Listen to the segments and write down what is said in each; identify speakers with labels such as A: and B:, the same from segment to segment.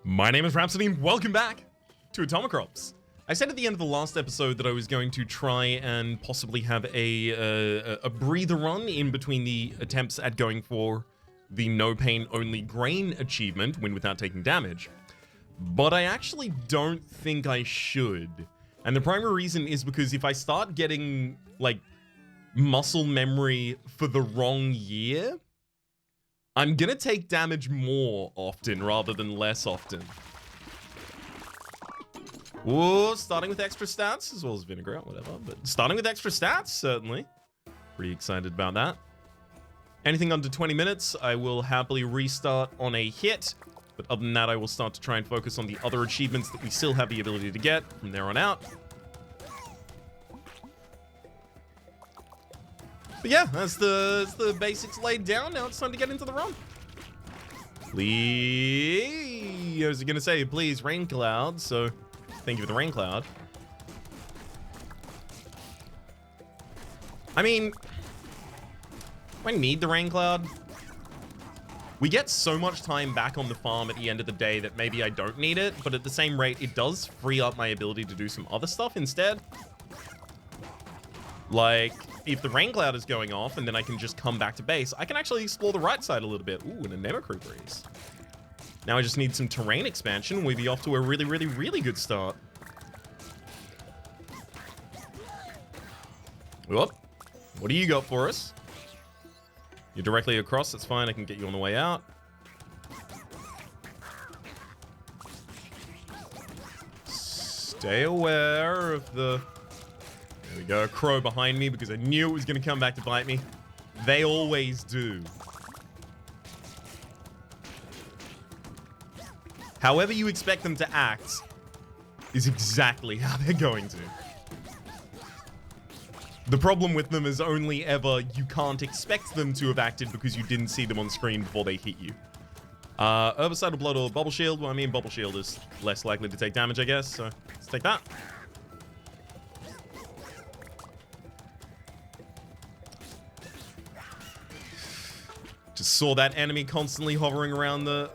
A: My name is Rhapsody and welcome back to Atomicrops. I said at the end of the last episode that I was going to try and possibly have a breather run in between the attempts at going for the no pain only grain achievement, win without taking damage. But I actually don't think I should. And the primary reason is because if I start getting like muscle memory for the wrong year, I'm gonna take damage more often rather than less often. Whoa, starting with extra stats, as well as vinaigrette, whatever. But starting with extra stats, certainly. Pretty excited about that. Anything under 20 minutes, I will happily restart on a hit. But other than that, I will start to try and focus on the other achievements that we still have the ability to get from there on out. But yeah, that's the basics laid down. Now it's time to get into the run. Please, I was gonna say, please, rain cloud. So thank you for the rain cloud. I mean, do I need the rain cloud? We get so much time back on the farm at the end of the day that maybe I don't need it, but at the same rate, it does free up my ability to do some other stuff instead. Like, if the rain cloud is going off and then I can just come back to base, I can actually explore the right side a little bit. Ooh, and a Nemocru breeze. Now I just need some terrain expansion. We'll be off to a really, really, really good start. Whoop. What do you got for us? You're directly across, that's fine. I can get you on the way out. Stay aware of the... There we go, crow behind me because I knew it was going to come back to bite me. They always do. However you expect them to act is exactly how they're going to. The problem with them is only ever you can't expect them to have acted because you didn't see them on screen before they hit you. Herbicidal blood or bubble shield. Well, I mean, bubble shield is less likely to take damage, I guess. So let's take that. Just saw that enemy constantly hovering around the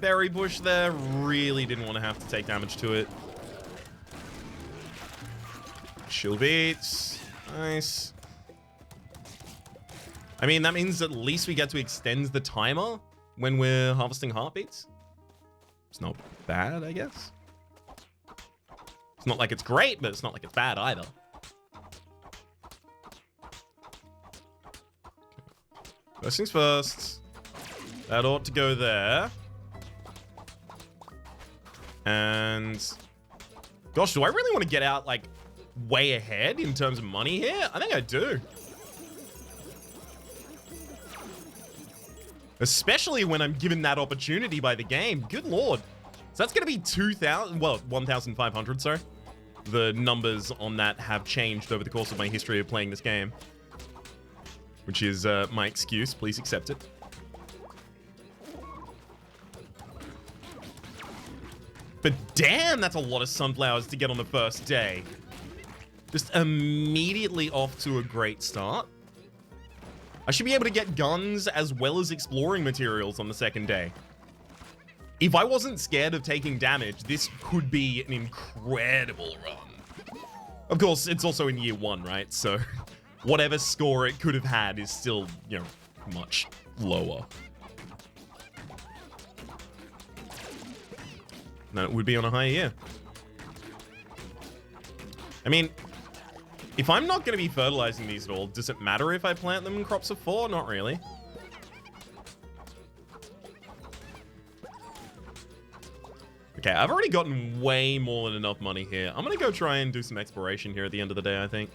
A: berry bush there. Really didn't want to have to take damage to it. Shield beats. Nice. I mean, that means at least we get to extend the timer when we're harvesting heartbeats. It's not bad, I guess. It's not like it's great, but it's not like it's bad either. First things first. That ought to go there. And... Gosh, do I really want to get out, like, way ahead in terms of money here? I think I do. Especially when I'm given that opportunity by the game. Good lord. So that's going to be 2,000... Well, 1,500, sorry. The numbers on that have changed over the course of my history of playing this game. Which is my excuse. Please accept it. But damn, that's a lot of sunflowers to get on the first day. Just immediately off to a great start. I should be able to get guns as well as exploring materials on the second day. If I wasn't scared of taking damage, this could be an incredible run. Of course, it's also in year one, right? So... whatever score it could have had is still, you know, much lower than it would be on a higher year. I mean, if I'm not going to be fertilizing these at all, does it matter if I plant them in crops of 4? Not really. Okay, I've already gotten way more than enough money here. I'm going to go try and do some exploration here at the end of the day, I think.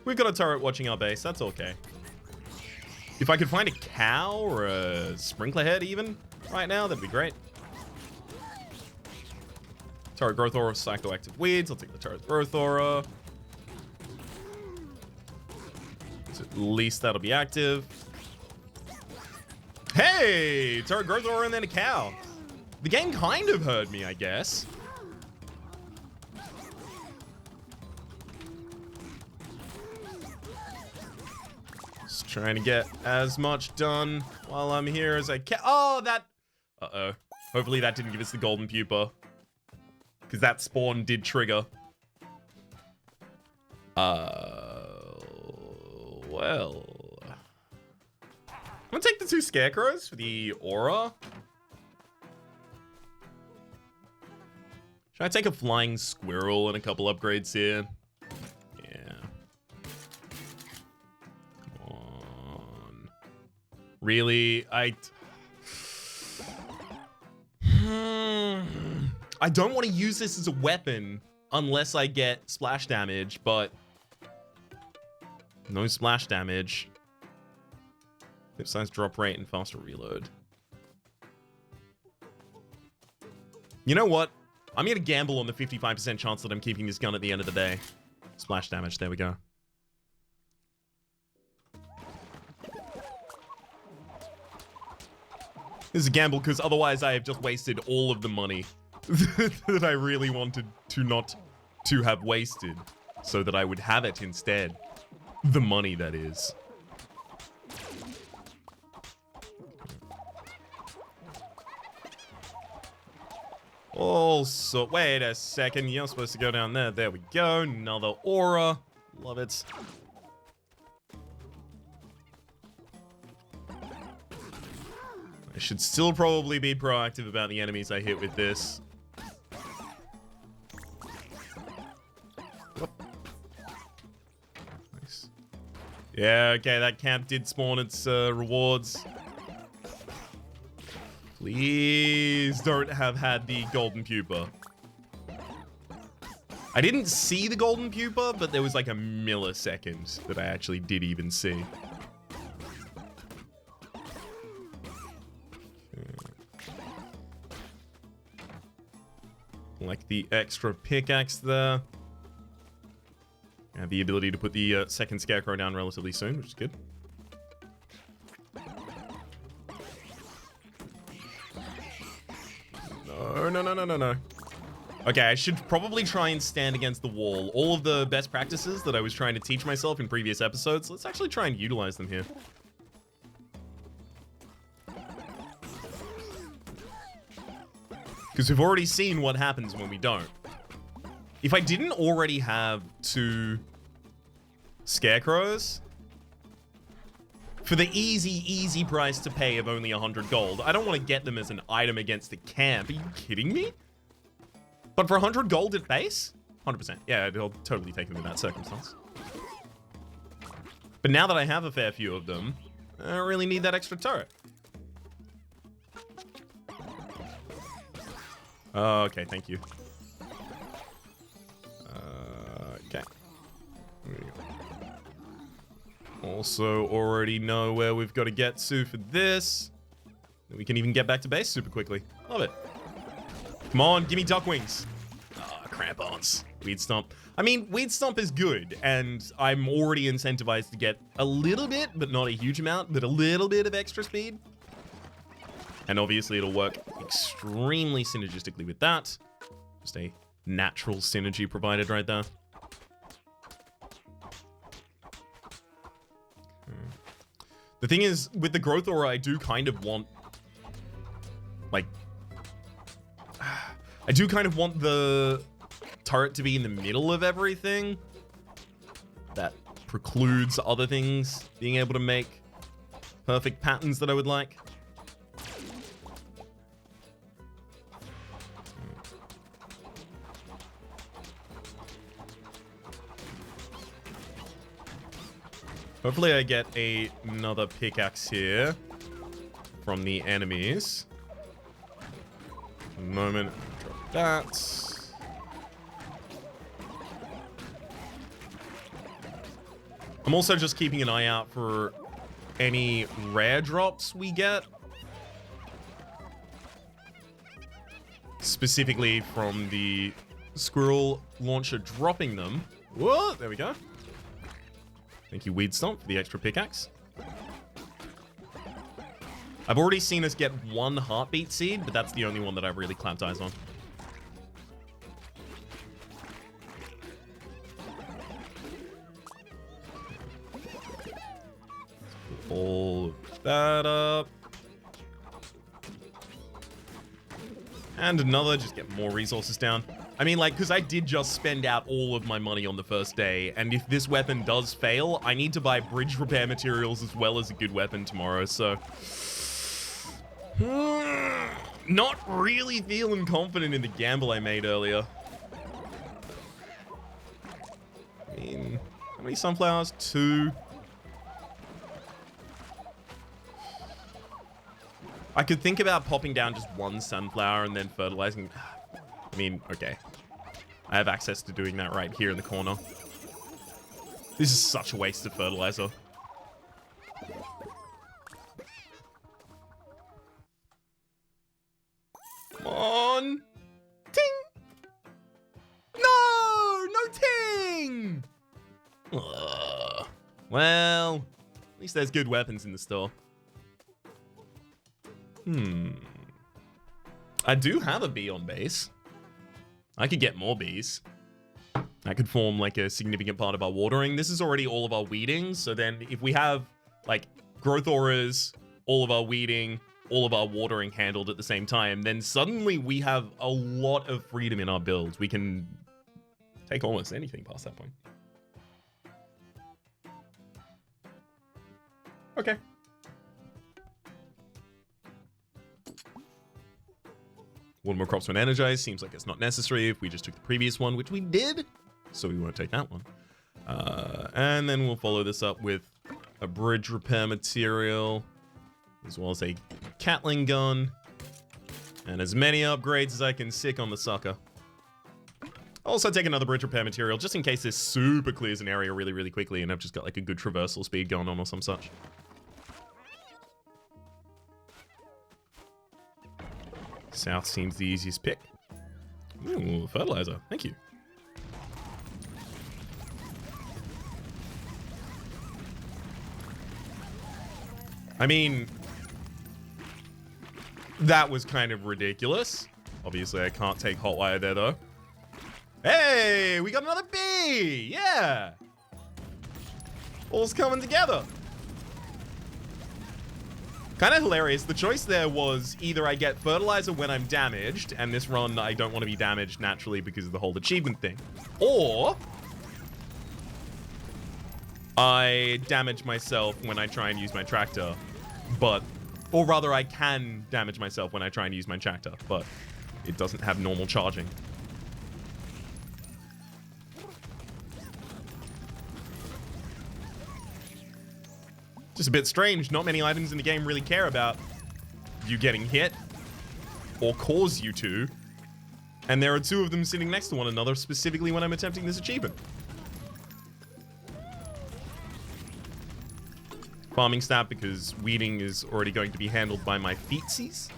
A: We've got a turret watching our base. That's okay. If I could find a cow or a sprinkler head even right now, that'd be great. Turret growth aura, psychoactive weeds. I'll take the turret growth aura. So at least that'll be active. Hey! Turret growth aura and then a cow. The game kind of heard me, I guess. Trying to get as much done while I'm here as I can. Oh, that... Uh-oh. Hopefully that didn't give us the golden pupa. Because that spawn did trigger. Well. I'm gonna take the 2 scarecrows for the aura. Should I take a flying squirrel and a couple upgrades here? Yeah. Come on. Really? I don't want to use this as a weapon unless I get splash damage, but no splash damage. Clip size drop rate and faster reload. You know what? I'm going to gamble on the 55% chance that I'm keeping this gun at the end of the day. Splash damage, there we go. This is a gamble because otherwise I have just wasted all of the money that I really wanted to not to have wasted so that I would have it instead. The money, that is. Also, wait a second. You're supposed to go down there. There we go. Another aura. Love it. I should still probably be proactive about the enemies I hit with this. Nice. Yeah, okay, that camp did spawn its rewards. Please don't have had the golden pupa. I didn't see the golden pupa, but there was like a millisecond that I actually did even see. Like the extra pickaxe there. I have the ability to put the second scarecrow down relatively soon, which is good. No. Okay, I should probably try and stand against the wall. All of the best practices that I was trying to teach myself in previous episodes, let's actually try and utilize them here. Because we've already seen what happens when we don't. If I didn't already have 2 scarecrows, for the easy price to pay of only 100 gold, I don't want to get them as an item against the camp. Are you kidding me? But for 100 gold at base? 100%. Yeah, I'll totally take them in that circumstance. But now that I have a fair few of them, I don't really need that extra turret. Okay, thank you. Okay. There we go. Also already know where we've got to get to for this. And we can even get back to base super quickly. Love it. Come on, give me duck wings. Ah, crampons. Weed Stomp. I mean, Weed Stomp is good, and I'm already incentivized to get a little bit, but not a huge amount, but a little bit of extra speed. And obviously it'll work extremely synergistically with that. Just a natural synergy provided right there. The thing is, with the growth aura, I do kind of want, like, I do kind of want the turret to be in the middle of everything. That precludes other things being able to make perfect patterns that I would like. Hopefully I get another pickaxe here from the enemies. A moment, drop that. I'm also just keeping an eye out for any rare drops we get. Specifically from the squirrel launcher dropping them. Whoa, there we go. Thank you, Weed Stomp, for the extra pickaxe. I've already seen us get 1 heartbeat seed, but that's the only one that I've really clamped eyes on. All of that up. And another, just get more resources down. I mean, like, because I did just spend out all of my money on the first day, and if this weapon does fail, I need to buy bridge repair materials as well as a good weapon tomorrow, so... Not really feeling confident in the gamble I made earlier. I mean, how many sunflowers? 2. I could think about popping down just 1 sunflower and then fertilizing. I mean, okay. I have access to doing that right here in the corner. This is such a waste of fertilizer. Come on. Ting! No! No ting! Ugh. Well, at least there's good weapons in the store. I do have a bee on base. I could get more bees. That could form like a significant part of our watering. This is already all of our weeding. So then if we have like growth auras, all of our weeding, all of our watering handled at the same time, then suddenly we have a lot of freedom in our builds. We can take almost anything past that point. Okay. One more crops when energized. Seems like it's not necessary if we just took the previous one, which we did. So we won't take that one. And then we'll follow this up with a bridge repair material, as well as a Catling gun, and as many upgrades as I can sick on the sucker. I'll also take another bridge repair material, just in case this super clears an area really, really quickly, and I've just got like a good traversal speed going on or some such. South seems the easiest pick. Ooh, fertilizer. Thank you. I mean, that was kind of ridiculous. Obviously, I can't take hotwire there, though. Hey, we got another bee! Yeah! All's coming together. Kind of hilarious. The choice there was either I get fertilizer when I'm damaged, and this run I don't want to be damaged naturally because of the whole achievement thing, or I damage myself when I try and use my tractor, or rather I can damage myself when I try and use my tractor, but it doesn't have normal charging. Just a bit strange. Not many items in the game really care about you getting hit or cause you to. And there are 2 of them sitting next to one another, specifically when I'm attempting this achievement. Farming stat, because weeding is already going to be handled by my feetsies.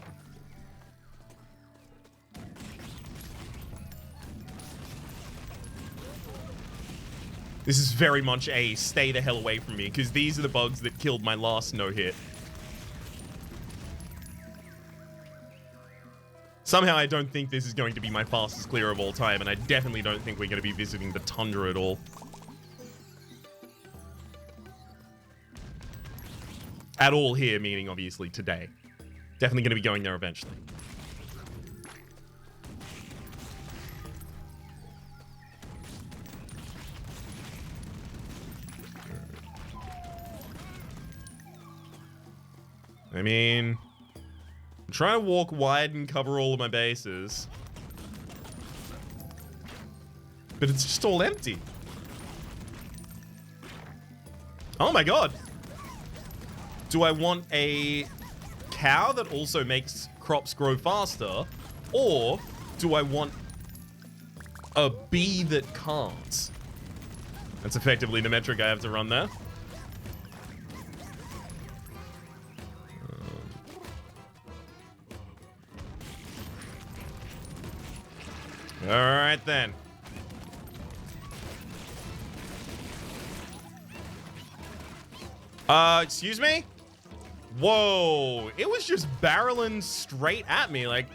A: This is very much a stay the hell away from me, because these are the bugs that killed my last no-hit. Somehow I don't think this is going to be my fastest clear of all time, and I definitely don't think we're going to be visiting the tundra at all. At all here, meaning obviously today. Definitely going to be going there eventually. I mean, I'm trying to walk wide and cover all of my bases, but it's just all empty. Oh my god. Do I want a cow that also makes crops grow faster, or do I want a bee that can't? That's effectively the metric I have to run there. All right, then. Excuse me? Whoa, it was just barreling straight at me, like,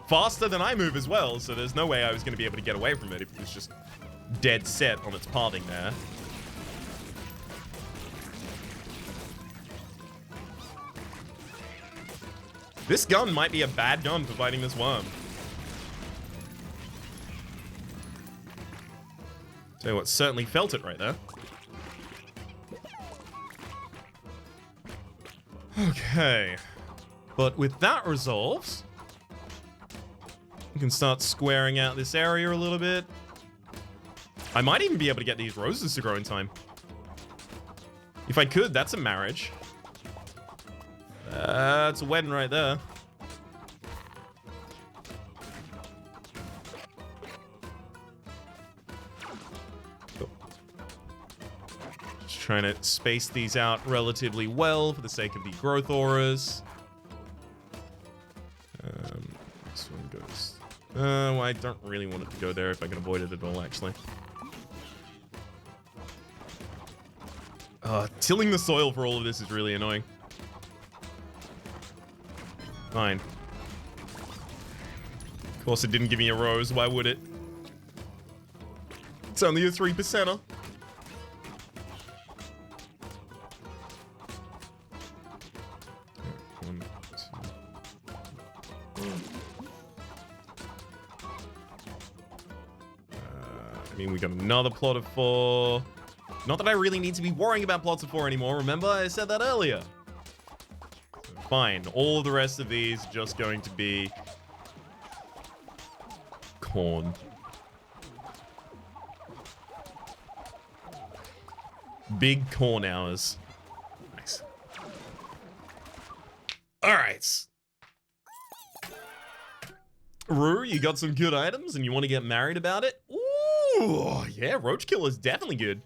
A: faster than I move as well, so there's no way I was going to be able to get away from it if it was just dead set on its pathing there. This gun might be a bad gun for fighting this worm. Tell you what, certainly felt it right there. Okay. But with that resolved, we can start squaring out this area a little bit. I might even be able to get these roses to grow in time. If I could, that's a marriage. That's a wedding right there. Just trying to space these out relatively well for the sake of the growth auras. This one goes... well, I don't really want it to go there if I can avoid it at all, actually. Tilling the soil for all of this is really annoying. Fine. Of course it didn't give me a rose, why would it? It's only a 3%er. One, two. I mean, we got another plot of 4. Not that I really need to be worrying about plots of 4 anymore. Remember, I said that earlier. So fine. All of the rest of these just going to be corn. Big corn hours. Nice. All right. Rue, you got some good items and you want to get married about it? Ooh, yeah, Roach Kill is definitely good.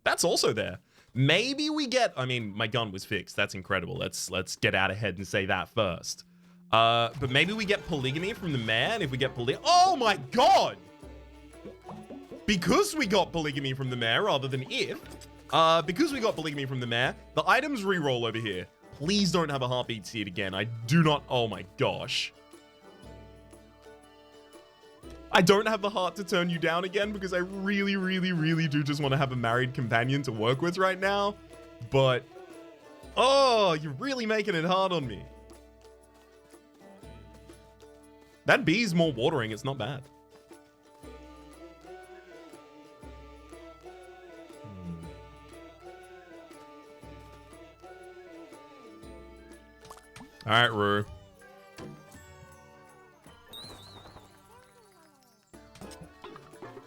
A: That's also there. Maybe we get... I mean, my gun was fixed. That's incredible. Let's get out ahead and say that first. But maybe we get polygamy from the man if we get Oh my god! Because we got polygamy from the mayor rather than if. Because we got polygamy from the mayor, the items reroll over here. Please don't have a heartbeat seed again. I do not... Oh my gosh. I don't have the heart to turn you down again because I really, really, really do just want to have a married companion to work with right now. But, oh, you're really making it hard on me. That bee's more watering. It's not bad. All right, Rue.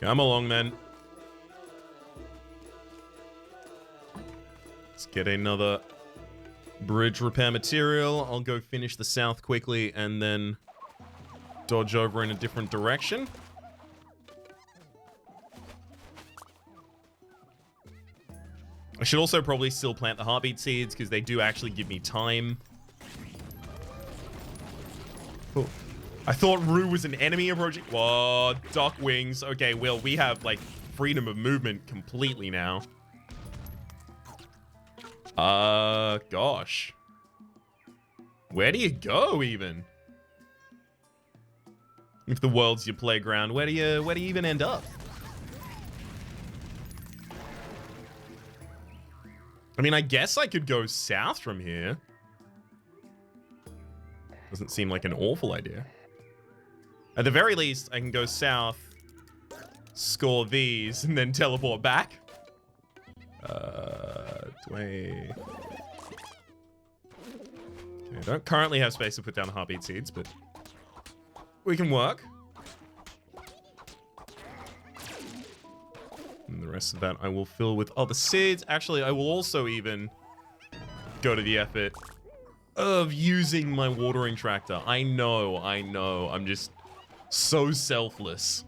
A: Come along, then. Let's get another bridge repair material. I'll go finish the south quickly and then dodge over in a different direction. I should also probably still plant the heartbeat seeds because they do actually give me time. Oh. I thought Rue was an enemy approaching. Whoa, duck wings. Okay, well, we have, like, freedom of movement completely now. Gosh. Where do you go, even? If the world's your playground, where do you even end up? I mean, I guess I could go south from here. Doesn't seem like an awful idea. At the very least, I can go south, score these, and then teleport back. Okay, I don't currently have space to put down the heartbeat seeds, but we can work. And the rest of that I will fill with other seeds. Actually, I will also even go to the effort of using my watering tractor. I know. I'm just so selfless.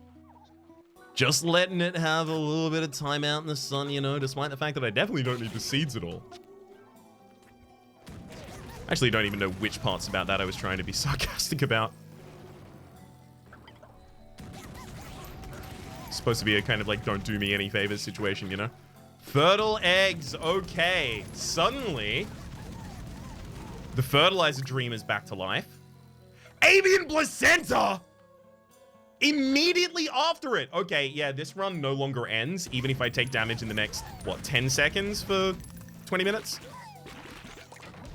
A: Just letting it have a little bit of time out in the sun, you know, despite the fact that I definitely don't need the seeds at all. Actually, don't even know which parts about that I was trying to be sarcastic about. It's supposed to be a kind of like, don't do me any favors situation, you know? Fertile eggs, okay. Suddenly, the fertilizer dream is back to life. Avian placenta! Immediately after it. Okay, yeah, this run no longer ends, even if I take damage in the next, what, 10 seconds for 20 minutes?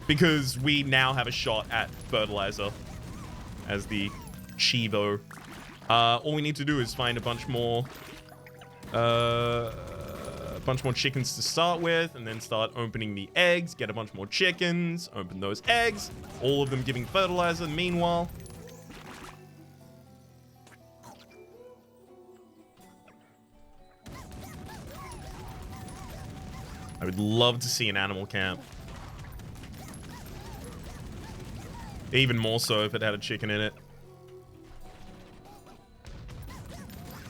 A: Because we now have a shot at fertilizer as the Chivo. All we need to do is find a bunch more chickens to start with, and then start opening the eggs, get a bunch more chickens, open those eggs, all of them giving fertilizer meanwhile. I would love to see an animal camp. Even more so if it had a chicken in it.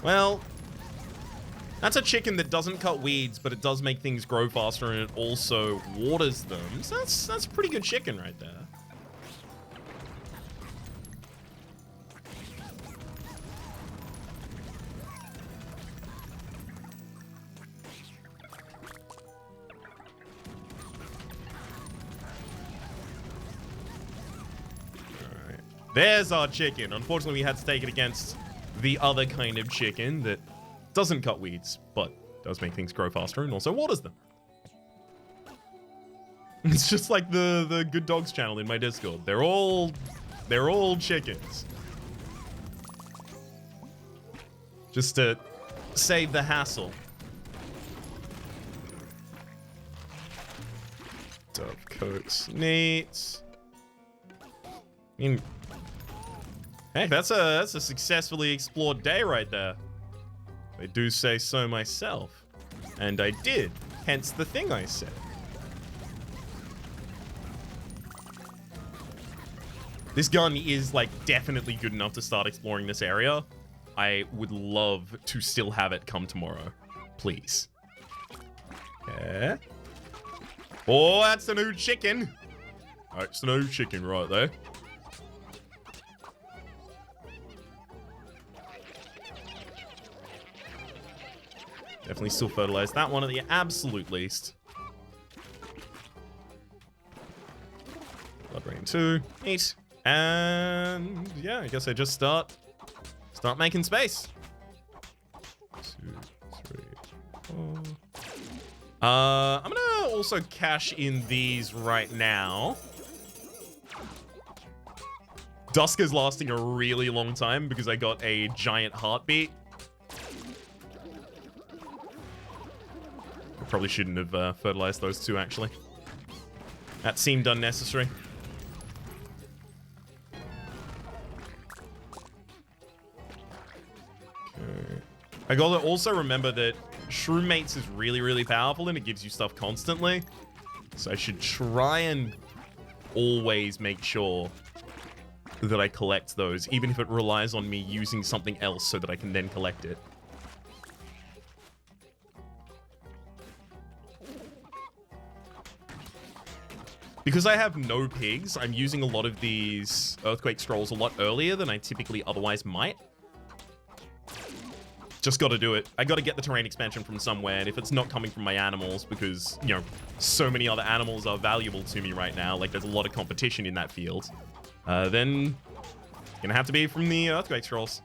A: Well, that's a chicken that doesn't cut weeds, but it does make things grow faster, and it also waters them. So that's a pretty good chicken right there. There's our chicken. Unfortunately, we had to take it against the other kind of chicken that doesn't cut weeds, but does make things grow faster and also waters them. It's just like the Good Dogs channel in my Discord. They're all chickens. Just to save the hassle. Dove coats, neat. I mean, hey, that's a successfully explored day right there. I do say so myself. And I did, hence the thing I said. This gun is, like, definitely good enough to start exploring this area. I would love to still have it come tomorrow. Please. Okay. Oh, that's the new chicken. That's the new chicken right there. Definitely still fertilize that one at the absolute least. Blood Rain 2. Neat. And yeah, I guess I just start making space. 2, 3, 4. I'm gonna also cash in these right now. Dusk is lasting a really long time because I got a giant heartbeat. Probably shouldn't have fertilized those two, actually. That seemed unnecessary. Okay. I gotta also remember that Shroom Mates is really, really powerful and it gives you stuff constantly. So I should try and always make sure that I collect those, even if it relies on me using something else so that I can then collect it. Because I have no pigs, I'm using a lot of these Earthquake Scrolls a lot earlier than I typically otherwise might. Just gotta do it. I gotta get the terrain expansion from somewhere, and if it's not coming from my animals, because, you know, so many other animals are valuable to me right now, like there's a lot of competition in that field, then it's gonna have to be from the Earthquake Scrolls.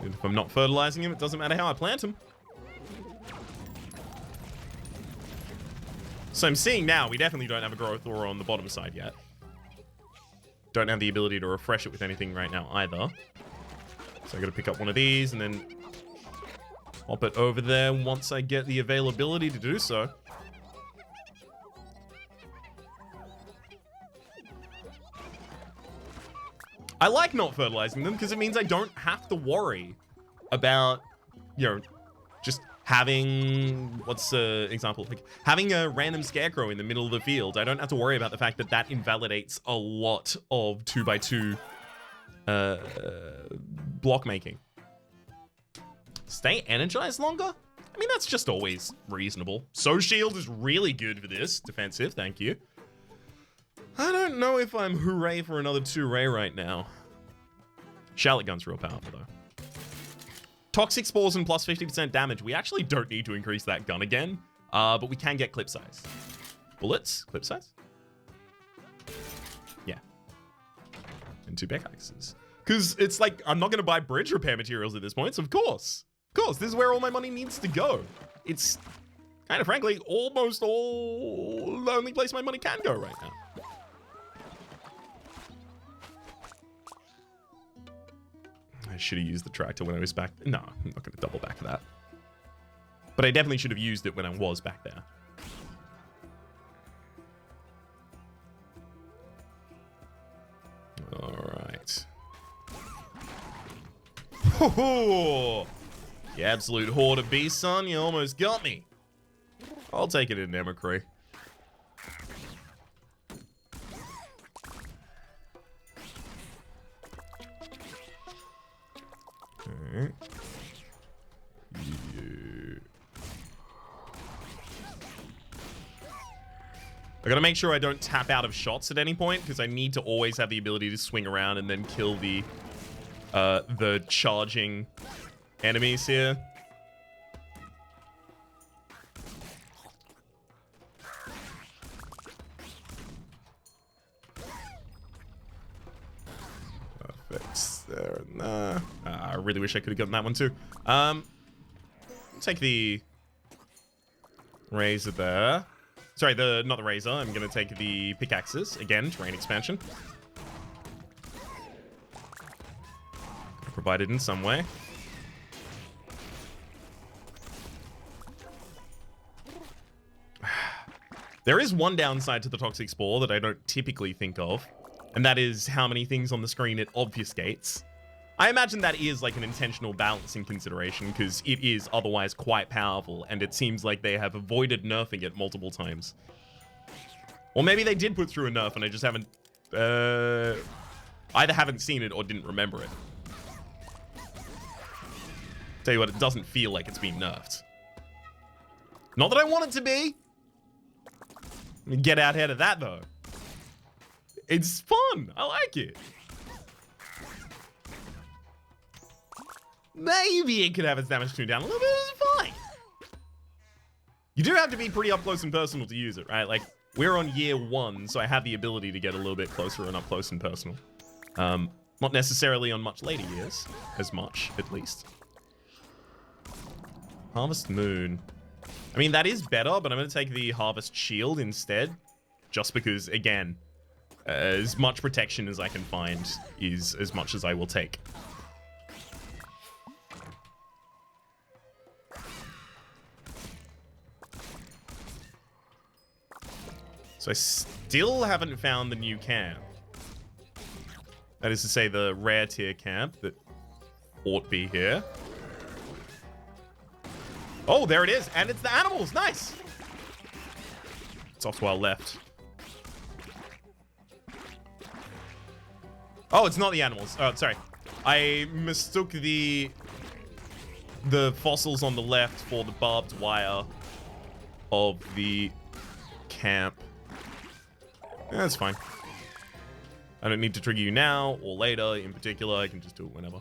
A: And if I'm not fertilizing them, it doesn't matter how I plant them. So I'm seeing now, we definitely don't have a growth aura on the bottom side yet. Don't have the ability to refresh it with anything right now either. So I gotta pick up one of these and then pop it over there once I get the availability to do so. I like not fertilizing them because it means I don't have to worry about, you know, just having, what's the example? Like having a random scarecrow in the middle of the field. I don't have to worry about the fact that that invalidates a lot of 2x2 block making. Stay energized longer? I mean, that's just always reasonable. So shield is really good for this. Defensive, thank you. I don't know if I'm hooray for another 2-ray right now. Shallot gun's real powerful, though. Toxic spores and plus 50% damage. We actually don't need to increase that gun again, but we can get clip size. Bullets? Clip size? Yeah. And 2 pickaxes. Because it's like, I'm not going to buy bridge repair materials at this point, so of course. Of course, this is where all my money needs to go. It's kind of frankly almost all the only place my money can go right now. I should have used the tractor when I was back. No, I'm not going to double back to that. But I definitely should have used it when I was back there. All right. Ho-ho! You absolute horde of beasts, son. You almost got me. I'll take it in Nemocry. Alright. Yeah. I gotta make sure I don't tap out of shots at any point, because I need to always have the ability to swing around and then kill the charging enemies here. Perfect. There and there. I really wish I could have gotten that one too. Take the razor there. Sorry, not the razor. I'm gonna take the pickaxes again. Terrain expansion. Provided in some way. There is one downside to the Toxic Spore that I don't typically think of, and that is how many things on the screen it obfuscates. I imagine that is like an intentional balancing consideration, because it is otherwise quite powerful, and it seems like they have avoided nerfing it multiple times. Or maybe they did put through a nerf and I just haven't, either haven't seen it or didn't remember it. Tell you what, it doesn't feel like it's been nerfed. Not that I want it to be. Let me get out ahead of that, though. It's fun. I like it. Maybe it could have its damage tuned down a little bit. It's fine. You do have to be pretty up close and personal to use it, right? Like, we're on year 1, so I have the ability to get a little bit closer and up close and personal. Not necessarily on much later years. As much, at least. Harvest Moon. I mean, that is better, but I'm going to take the Harvest Shield instead. Just because, again, as much protection as I can find is as much as I will take. So I still haven't found the new camp. That is to say, the rare tier camp that ought be here. Oh, there it is. And it's the animals. Nice. It's off to our left. Oh, it's not the animals. Oh, sorry. I mistook the fossils on the left for the barbed wire of the camp. Yeah, that's fine. I don't need to trigger you now or later in particular. I can just do it whenever.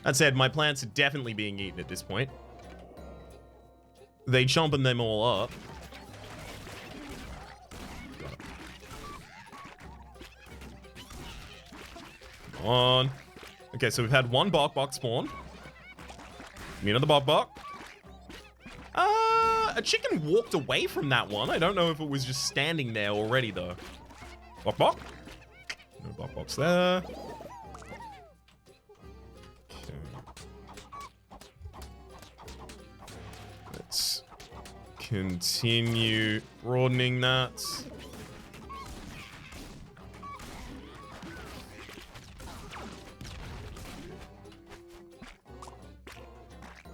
A: That said, my plants are definitely being eaten at this point. They chomping them all up. Come on. Okay, so we've had one Bok spawn. Me another Bok. A chicken walked away from that one. I don't know if it was just standing there already, though. Bok. No Boks there. Let's continue broadening that.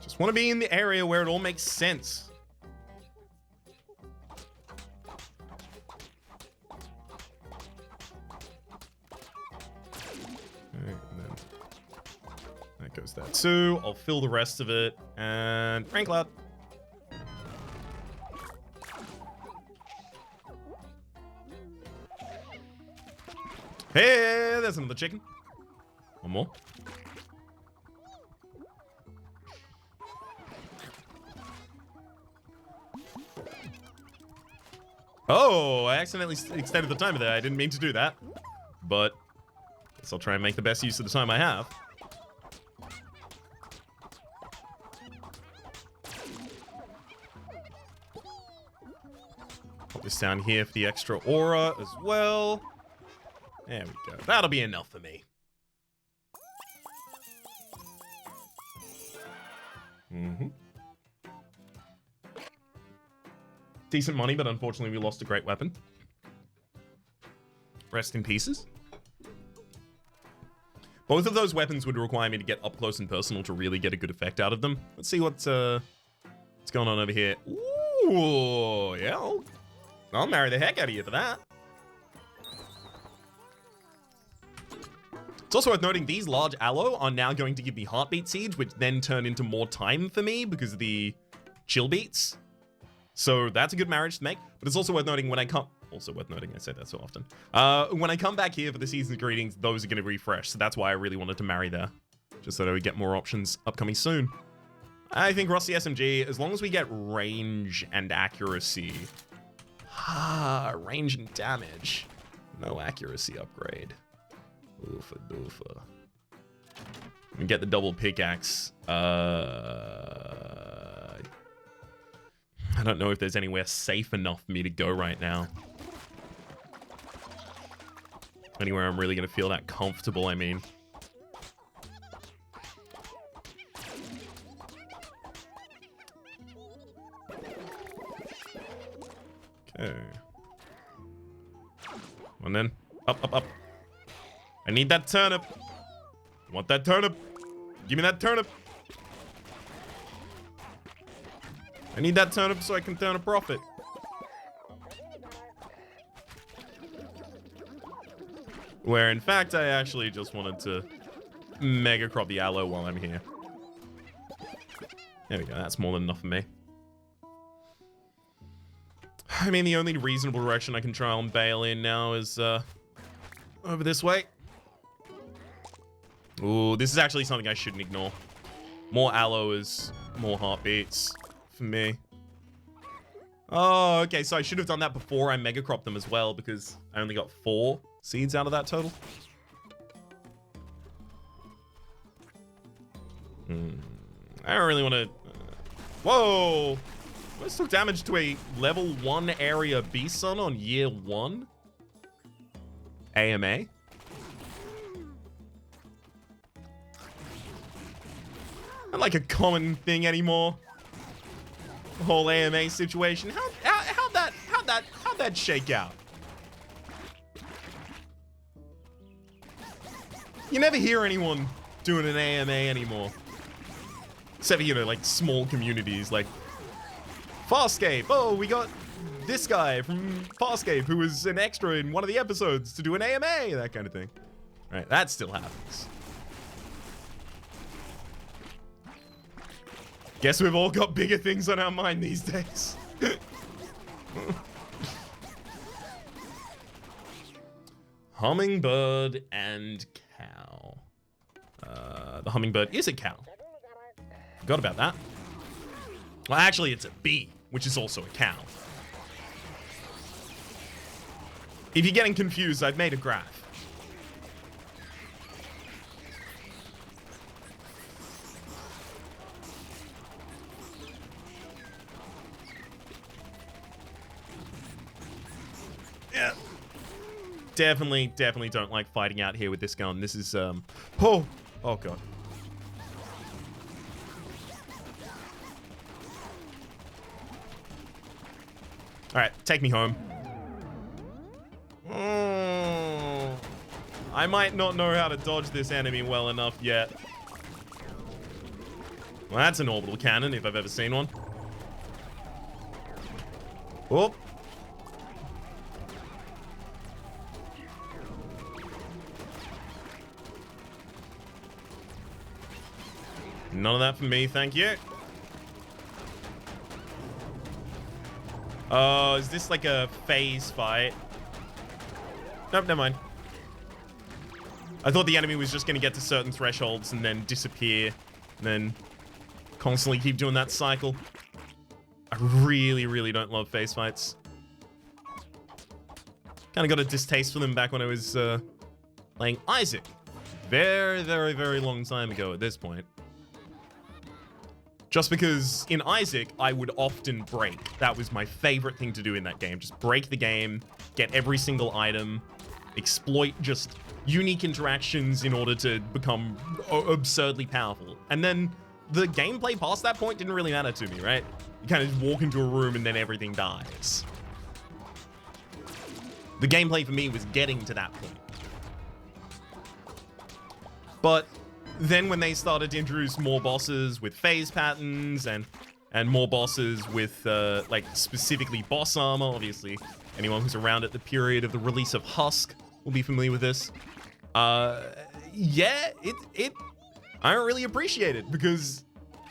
A: Just want to be in the area where it all makes sense. Okay, and then that goes there too. I'll fill the rest of it and rain cloud. Hey, there's another chicken. One more. Oh, I accidentally extended the timer there. I didn't mean to do that. But So I'll try and make the best use of the time I have. Put this down here for the extra aura as well. There we go. That'll be enough for me. Decent money, but unfortunately we lost a great weapon. Rest in pieces. Both of those weapons would require me to get up close and personal to really get a good effect out of them. Let's see what's going on over here. Ooh, yeah, I'll marry the heck out of you for that. It's also worth noting these large aloe are now going to give me heartbeat siege, which then turn into more time for me because of the chill beats. So that's a good marriage to make. But it's also worth noting when I come... Also worth noting, I say that so often. When I come back here for the season's greetings, those are going to refresh. So that's why I really wanted to marry there. Just so that we get more options upcoming soon. I think Rusty SMG, as long as we get range and accuracy. Range and damage. No accuracy upgrade. Oofa doofa. And get the double pickaxe. I don't know if there's anywhere safe enough for me to go right now. Anywhere I'm really going to feel that comfortable, I mean. Okay. Come on then. Up, up, up. I need that turnip. I want that turnip. Give me that turnip. I need that turnip so I can turn a profit. Where, in fact, I actually just wanted to mega crop the aloe while I'm here. There we go. That's more than enough for me. I mean, the only reasonable direction I can try and bail in now is over this way. Ooh, this is actually something I shouldn't ignore. More aloe is more heartbeats for me. Oh, okay, so I should have done that before I mega cropped them as well because I only got 4 seeds out of that total. I don't really want to... Whoa! I just took damage to a level 1 area beast son on year 1. AMA. Not like a common thing anymore. The whole AMA situation. How'd that shake out? You never hear anyone doing an AMA anymore. Except for, you know, like small communities like Farscape. Oh, we got this guy from Farscape who was an extra in one of the episodes to do an AMA, that kind of thing. Right, that still happens. Guess we've all got bigger things on our mind these days. Hummingbird and cow. The hummingbird is a cow. Forgot about that. Well, actually, it's a bee, which is also a cow. If you're getting confused, I've made a graph. Yeah. Definitely don't like fighting out here with this gun. This is, oh god. Alright, take me home. I might not know how to dodge this enemy well enough yet. Well, that's an orbital cannon if I've ever seen one. Oh. None of that for me, thank you. Oh, is this like a phase fight? Nope, never mind. I thought the enemy was just going to get to certain thresholds and then disappear. And then constantly keep doing that cycle. I really don't love phase fights. Kind of got a distaste for them back when I was playing Isaac very, very, very long time ago at this point. Just because in Isaac, I would often break. That was my favorite thing to do in that game. Just break the game, get every single item, exploit just unique interactions in order to become absurdly powerful. And then the gameplay past that point didn't really matter to me, right? You kind of just walk into a room and then everything dies. The gameplay for me was getting to that point. But then when they started to introduce more bosses with phase patterns and more bosses with like specifically boss armor, obviously anyone who's around at the period of the release of Husk will be familiar with this. Yeah, I don't really appreciate it because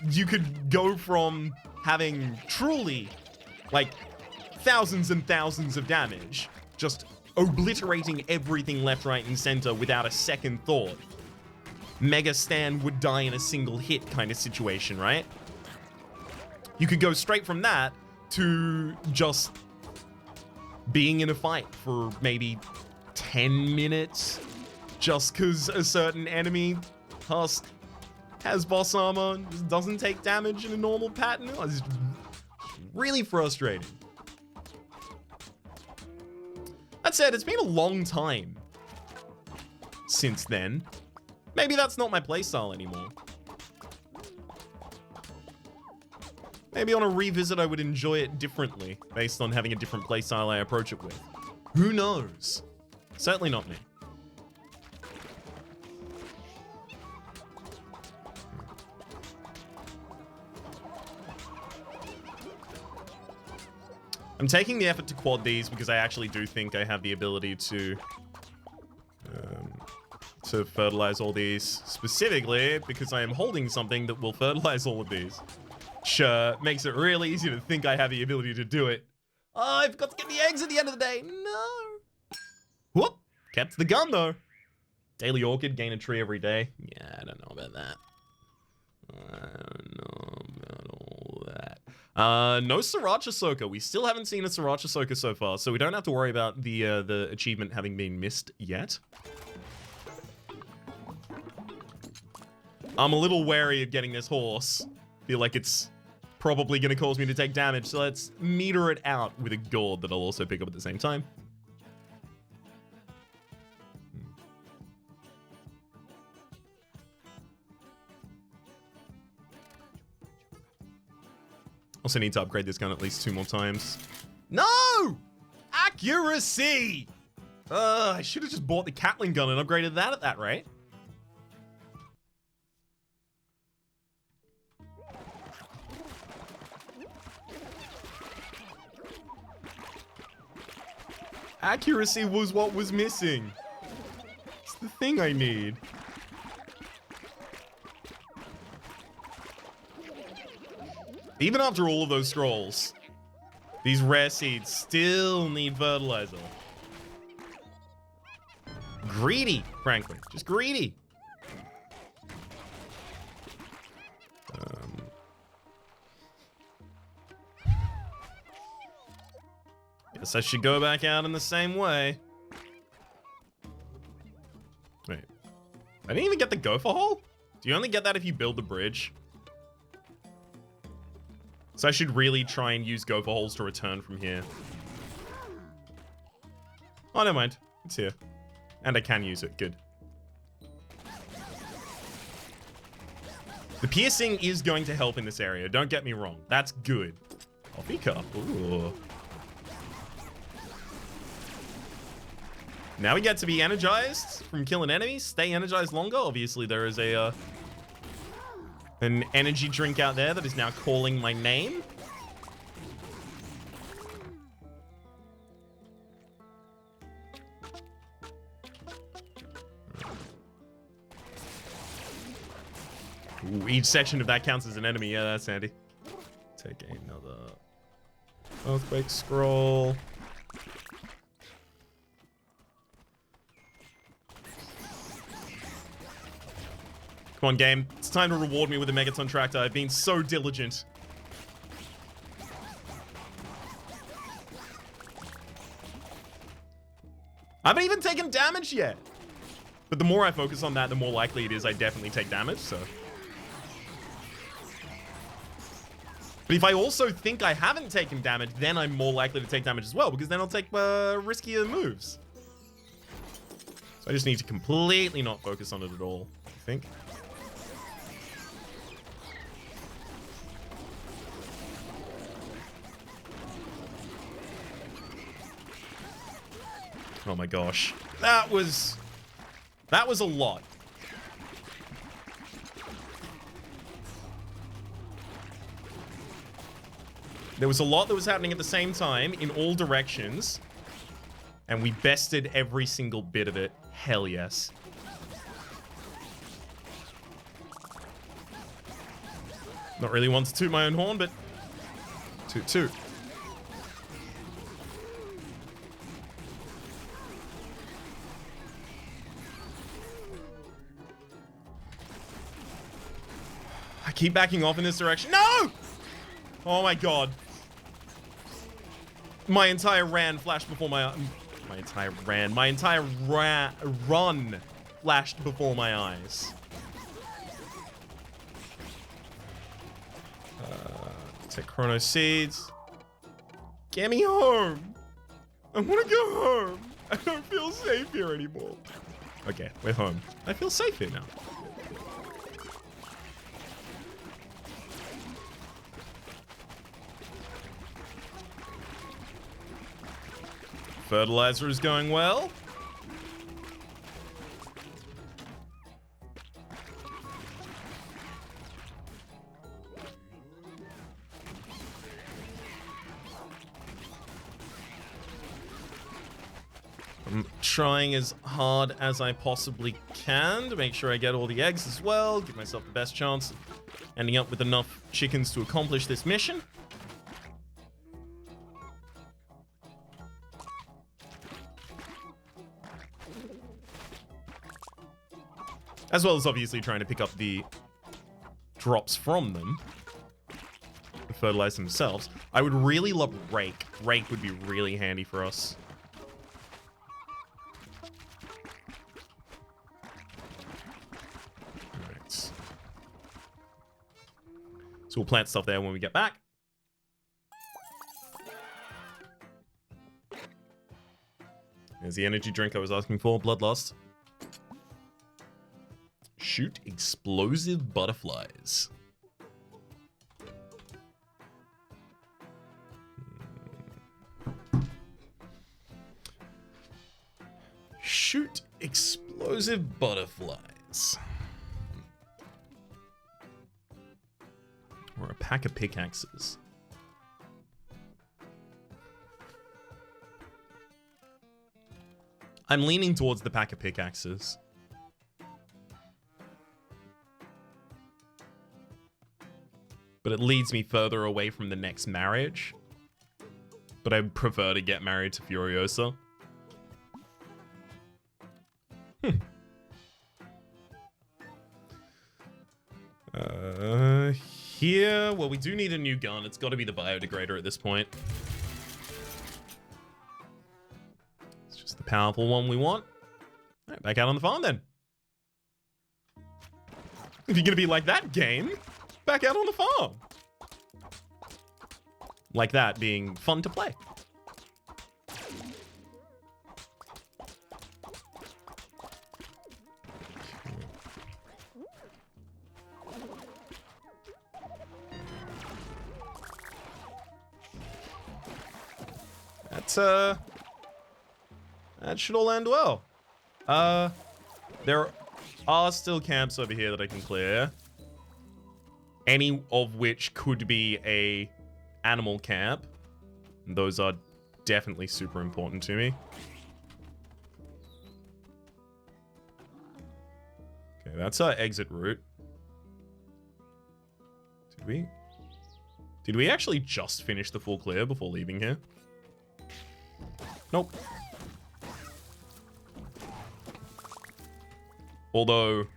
A: you could go from having truly like thousands and thousands of damage, just obliterating everything left, right, and center without a second thought. Mega Stan would die in a single hit kind of situation, right? You could go straight from that to just being in a fight for maybe 10 minutes just because a certain enemy, Husk, has boss armor and just doesn't take damage in a normal pattern. It's really frustrating. That said, it's been a long time since then. Maybe that's not my playstyle anymore. Maybe on a revisit I would enjoy it differently based on having a different playstyle I approach it with. Who knows? Certainly not me. I'm taking the effort to quad these because I actually do think I have the ability to fertilize all these, specifically because I am holding something that will fertilize all of these. Sure, makes it real easy to think I have the ability to do it. Oh, I forgot to get the eggs at the end of the day. No. Whoop. Kept the gun, though. Daily Orchid, gain a tree every day. Yeah, I don't know about that. I don't know about all that. No Sriracha Soaker. We still haven't seen a Sriracha Soaker so far, so we don't have to worry about the achievement having been missed yet. I'm a little wary of getting this horse. Feel like it's probably going to cause me to take damage, so let's meter it out with a gourd that I'll also pick up at the same time. Also need to upgrade this gun at least 2 more times. No! Accuracy! I should have just bought the Catling gun and upgraded that at that rate. Accuracy was what was missing. It's the thing I need. Even after all of those scrolls, these rare seeds still need fertilizer. Greedy, frankly. Just greedy. Guess I should go back out in the same way. Wait. I didn't even get the gopher hole? Do you only get that if you build the bridge? So I should really try and use gopher holes to return from here. Oh, never mind. It's here. And I can use it. Good. The piercing is going to help in this area. Don't get me wrong. That's good. Coffee cup. Ooh. Now we get to be energized from killing enemies. Stay energized longer. Obviously, there is a an energy drink out there that is now calling my name. Ooh, each section of that counts as an enemy. Yeah, that's handy. Take another earthquake scroll. Come on, game. It's time to reward me with a Megaton Tractor. I've been so diligent. I haven't even taken damage yet. But the more I focus on that, the more likely it is I definitely take damage, so. But if I also think I haven't taken damage, then I'm more likely to take damage as well, because then I'll take riskier moves. So I just need to completely not focus on it at all, I think. Oh my gosh. That was a lot. There was a lot that was happening at the same time in all directions. And we bested every single bit of it. Hell yes. Not really one to toot my own horn, but toot toot. I keep backing off in this direction. No! Oh my god. My entire run flashed before my... My entire run flashed before my eyes. Take Chrono Seeds. Get me home. I want to go home. I don't feel safe here anymore. Okay, we're home. I feel safe here now. Fertilizer is going well. I'm trying as hard as I possibly can to make sure I get all the eggs as well. Give myself the best chance of ending up with enough chickens to accomplish this mission. As well as obviously trying to pick up the drops from them. And fertilize themselves. I would really love Rake. Rake would be really handy for us. Alright. So we'll plant stuff there when we get back. There's the energy drink I was asking for. Bloodlust. Shoot explosive butterflies. Shoot explosive butterflies. Or a pack of pickaxes. I'm leaning towards the pack of pickaxes. But it leads me further away from the next marriage. But I prefer to get married to Furiosa. Here, well, we do need a new gun. It's got to be the biodegrader at this point. It's just the powerful one we want. All right, back out on the farm then. If you're gonna be like that, game, back out on the farm. Like that being fun to play. That should all end well. There are still camps over here that I can clear. Any of which could be a animal camp. Those are definitely super important to me. Okay, that's our exit route. Did we actually just finish the full clear before leaving here? Nope. Although,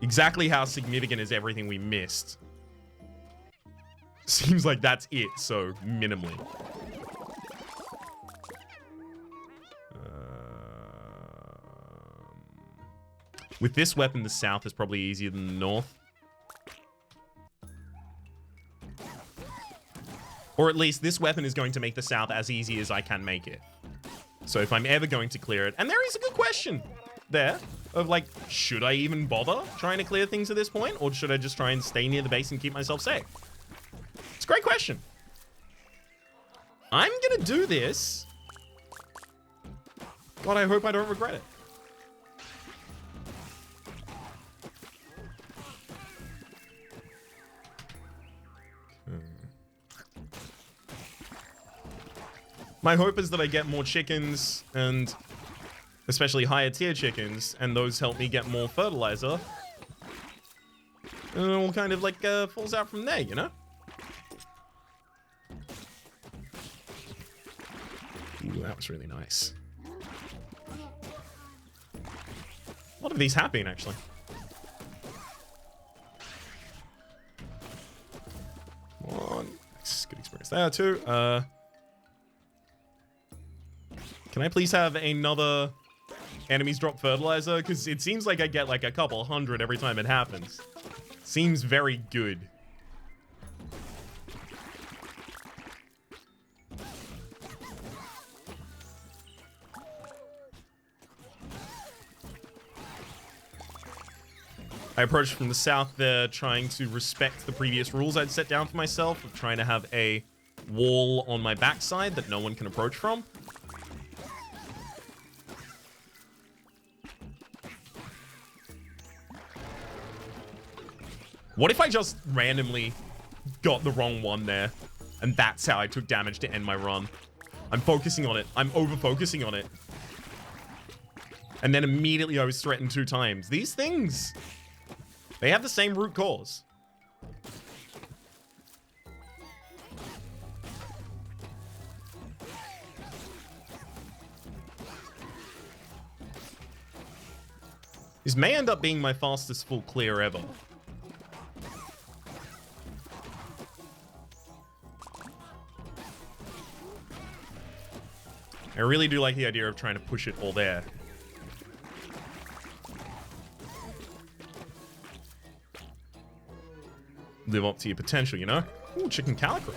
A: exactly how significant is everything we missed? Seems like that's it, so minimally. With this weapon, the south is probably easier than the north. Or at least this weapon is going to make the south as easy as I can make it. So if I'm ever going to clear it, and there is a good question there of like, should I even bother trying to clear things at this point? Or should I just try and stay near the base and keep myself safe? It's a great question. I'm gonna do this. God, I hope I don't regret it. My hope is that I get more chickens, and especially higher tier chickens, and those help me get more fertilizer. And it all kind of like falls out from there, you know? Ooh, that was really nice. A lot of these have been, actually. Come on. Nice. Good experience there, too. Can I please have another enemies drop fertilizer? Because it seems like I get like a couple hundred every time it happens. Seems very good. I approached from the south there, trying to respect the previous rules I'd set down for myself of trying to have a wall on my backside that no one can approach from. What if I just randomly got the wrong one there? And that's how I took damage to end my run. I'm focusing on it. I'm over-focusing on it. And then immediately I was threatened 2 times. These things, they have the same root cause. This may end up being my fastest full clear ever. I really do like the idea of trying to push it all there. Live up to your potential, you know? Ooh, chicken calico.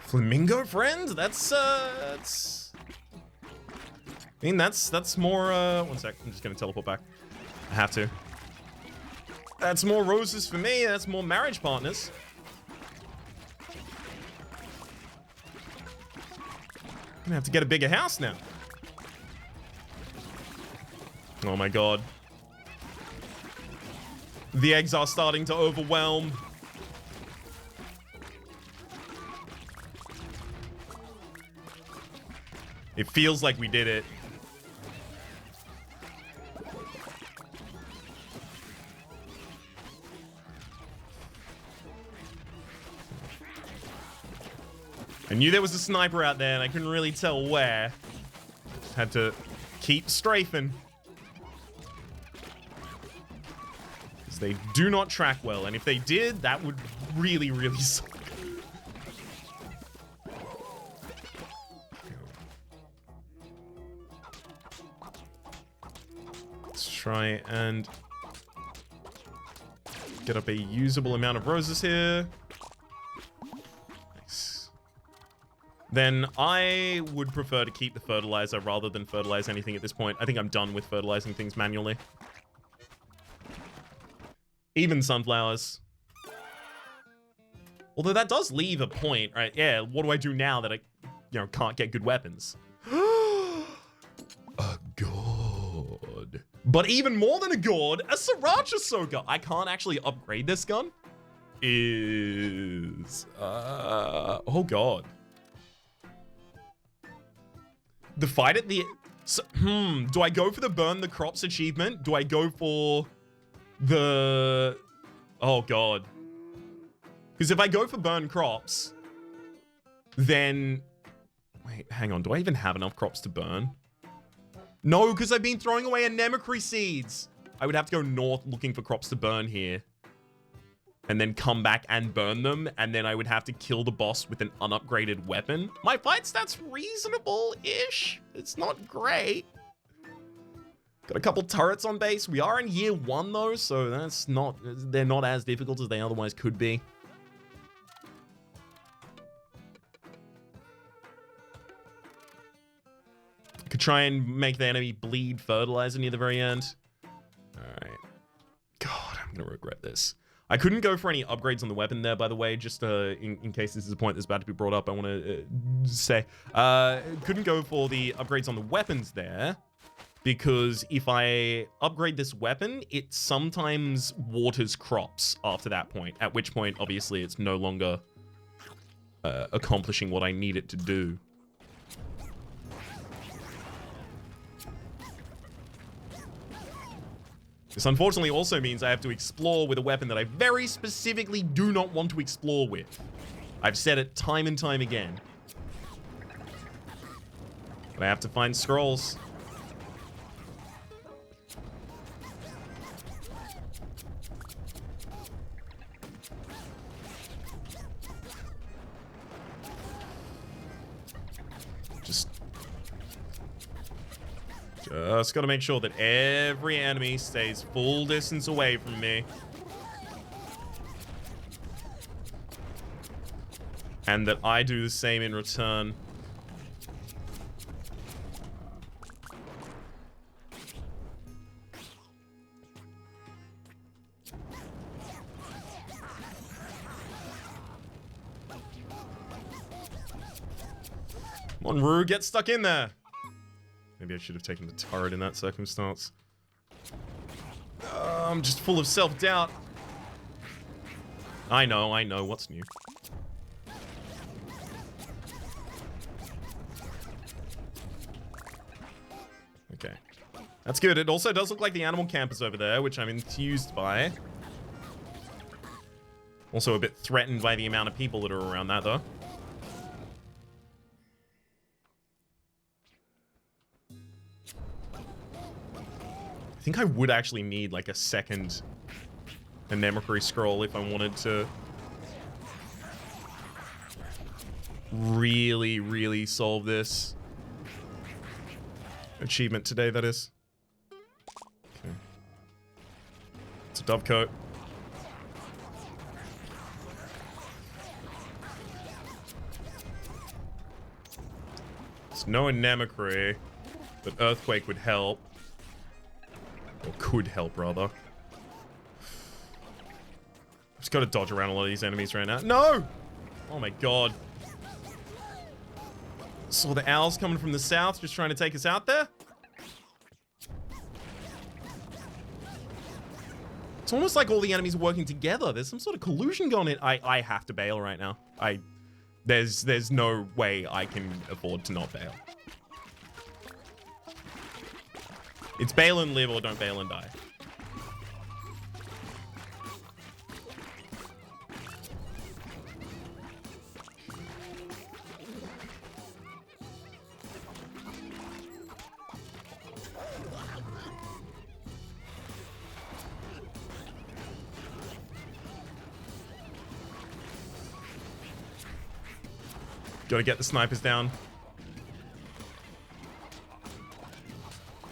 A: Flamingo friend? That's I mean, that's more, one sec. I'm just gonna teleport back. I have to. That's more roses for me. That's more marriage partners. I'm gonna have to get a bigger house now. Oh my god. The eggs are starting to overwhelm. It feels like we did it. I knew there was a sniper out there and I couldn't really tell where. Had to keep strafing. Because they do not track well, and if they did, that would really, really suck. Let's try and get up a usable amount of roses here. Nice. Then I would prefer to keep the fertilizer rather than fertilize anything at this point. I think I'm done with fertilizing things manually. Even sunflowers. Although that does leave a point, right? Yeah, what do I do now that I, can't get good weapons? A gourd. But even more than a gourd, a sriracha soaker. I can't actually upgrade this gun. Oh god. The fight at the... do I go for the burn the crops achievement? Do I go for the... Oh god. Because if I go for burn crops, then... Wait, hang on. Do I even have enough crops to burn? No, because I've been throwing away anemocry seeds. I would have to go north looking for crops to burn here. and then come back and burn them, and then I would have to kill the boss with an unupgraded weapon. My fight stats reasonable-ish. It's not great. Got a couple turrets on base. We are in year 1 though, so they're not as difficult as they otherwise could be. Could try and make the enemy bleed fertilizer near the very end. Alright. God, I'm gonna regret this. I couldn't go for any upgrades on the weapon there, by the way, just in case this is a point that's about to be brought up, I want to say. Couldn't go for the upgrades on the weapons there, because if I upgrade this weapon, it sometimes waters crops after that point, at which point, obviously, it's no longer accomplishing what I need it to do. This unfortunately also means I have to explore with a weapon that I very specifically do not want to explore with. I've said it time and time again. But I have to find scrolls. Just gotta make sure that every enemy stays full distance away from me. And that I do the same in return. Come on, Rue, get stuck in there. Maybe I should have taken the turret in that circumstance. I'm just full of self-doubt. I know, what's new? Okay. That's good. It also does look like the animal camp is over there, which I'm enthused by. Also a bit threatened by the amount of people that are around that, though. I think I would actually need like a second Anemocry scroll if I wanted to really solve this achievement today, that is. Okay. It's a dovecoat. It's no Anemocry, but Earthquake would help. Or could help, rather. Just gotta dodge around a lot of these enemies right now. No! Oh my god. Saw the owls coming from the south, just trying to take us out there. It's almost like all the enemies are working together. There's some sort of collusion going on. I have to bail right now. There's no way I can afford to not bail. It's bail and live or don't bail and die. Gotta get the snipers down.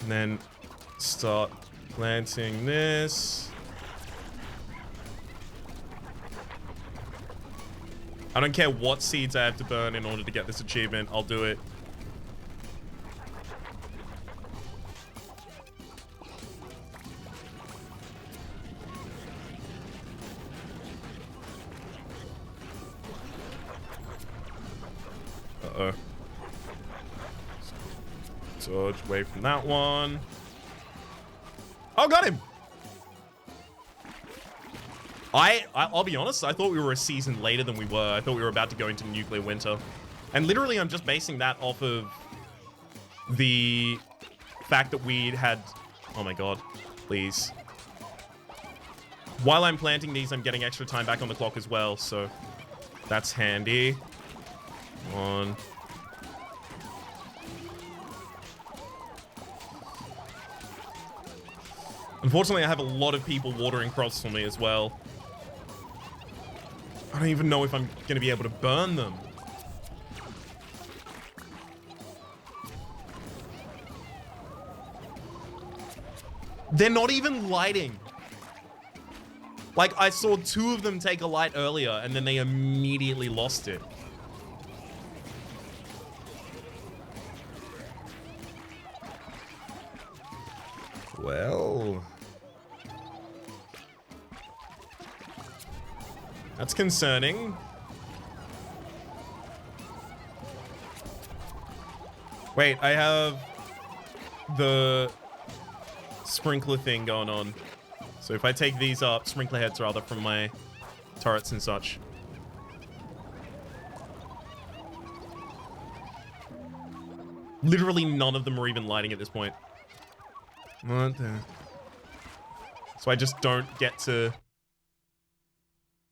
A: And then start planting this. I don't care what seeds I have to burn in order to get this achievement. I'll do it. Uh-oh. Dodge away from that one. Oh, got him! I'll be honest, I thought we were a season later than we were. I thought we were about to go into nuclear winter. And literally, I'm just basing that off of the fact that we'd had... Oh my god, please. While I'm planting these, I'm getting extra time back on the clock as well, so that's handy. Come on. Unfortunately, I have a lot of people watering crops for me as well. don't even know if I'm gonna be able to burn them. They're not even lighting. Like, I saw 2 of them take a light earlier, and then they immediately lost it. Well... that's concerning. Wait, I have the sprinkler thing going on. So if I take these up, sprinkler heads rather, from my turrets and such. Literally none of them are even lighting at this point. What the... so I just don't get to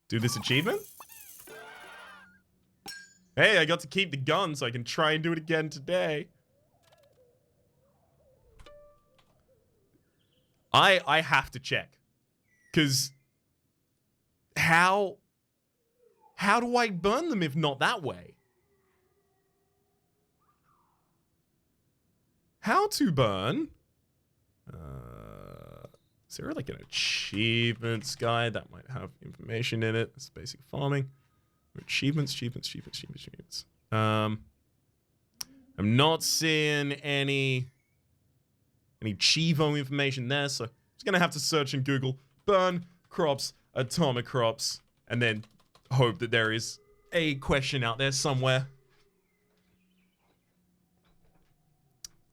A: do this achievement? Hey, I got to keep the gun, so I can try and do it again today. I have to check. Because how do I burn them if not that way? How to burn? Is there like an achievements guide that might have information in it? It's basic farming. Achievements. I'm not seeing any Chivo information there, so I'm just gonna have to search in Google burn crops, Atomicrops, and then hope that there is a question out there somewhere.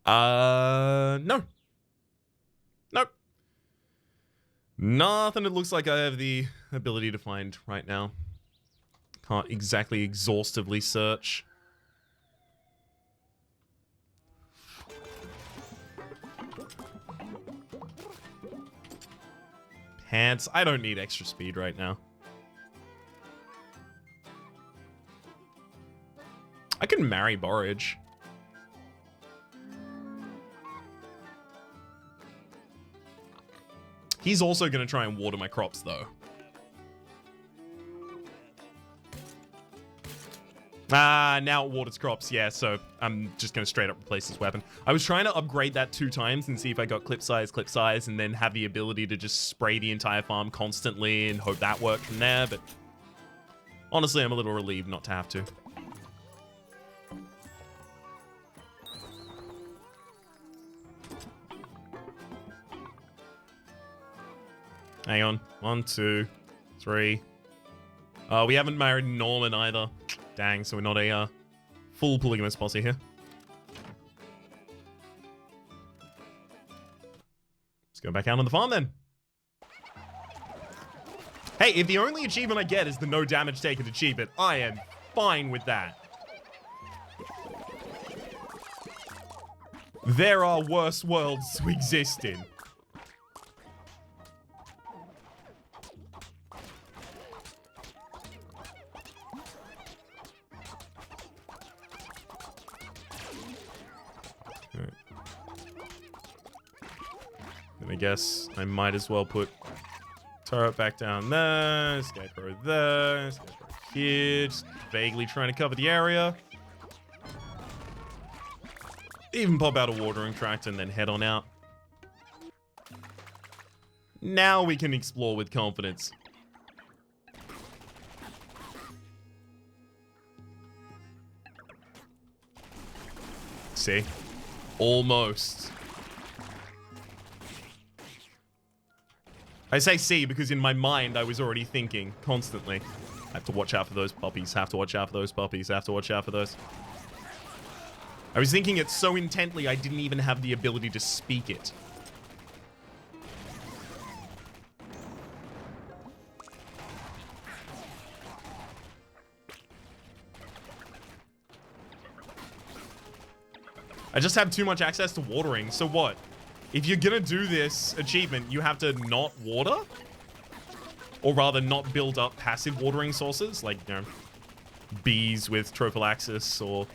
A: No. Nope. Nothing it looks like I have the ability to find right now. Can't exactly exhaustively search. Pants. I don't need extra speed right now. I can marry Borage. He's also going to try and water my crops, though. Now it waters crops, yeah, so I'm just going to straight up replace this weapon. I was trying to upgrade that 2 times and see if I got clip size, and then have the ability to just spray the entire farm constantly and hope that worked from there, but honestly, I'm a little relieved not to have to. Hang on. 1, 2, 3. We haven't married Norman either. Dang, so we're not a full polygamous posse here. Let's go back out on the farm then. Hey, if the only achievement I get is the no damage taken achievement, I am fine with that. There are worse worlds to exist in. I guess I might as well put turret back down there, scarecrow there, scarecrow here, just vaguely trying to cover the area. Even pop out a watering tract and then head on out. Now we can explore with confidence. See? Almost. I say see because in my mind I was already thinking constantly. I have to watch out for those puppies, have to watch out for those puppies, have to watch out for those. I was thinking it so intently I didn't even have the ability to speak it. I just have too much access to watering, so what? If you're gonna do this achievement, you have to not water? Or rather, not build up passive watering sources, like, you know, bees with trophallaxis or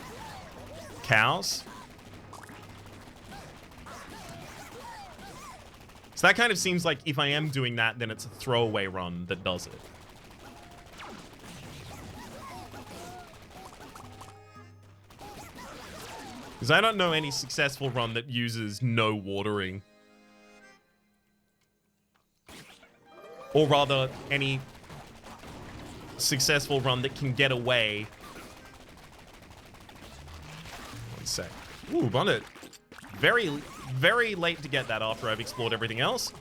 A: cows. So that kind of seems like if I am doing that, then it's a throwaway run that does it. Because I don't know any successful run that uses no watering. Or rather, any successful run that can get away. One sec. Ooh, bonnet. Very, very late to get that after I've explored everything else.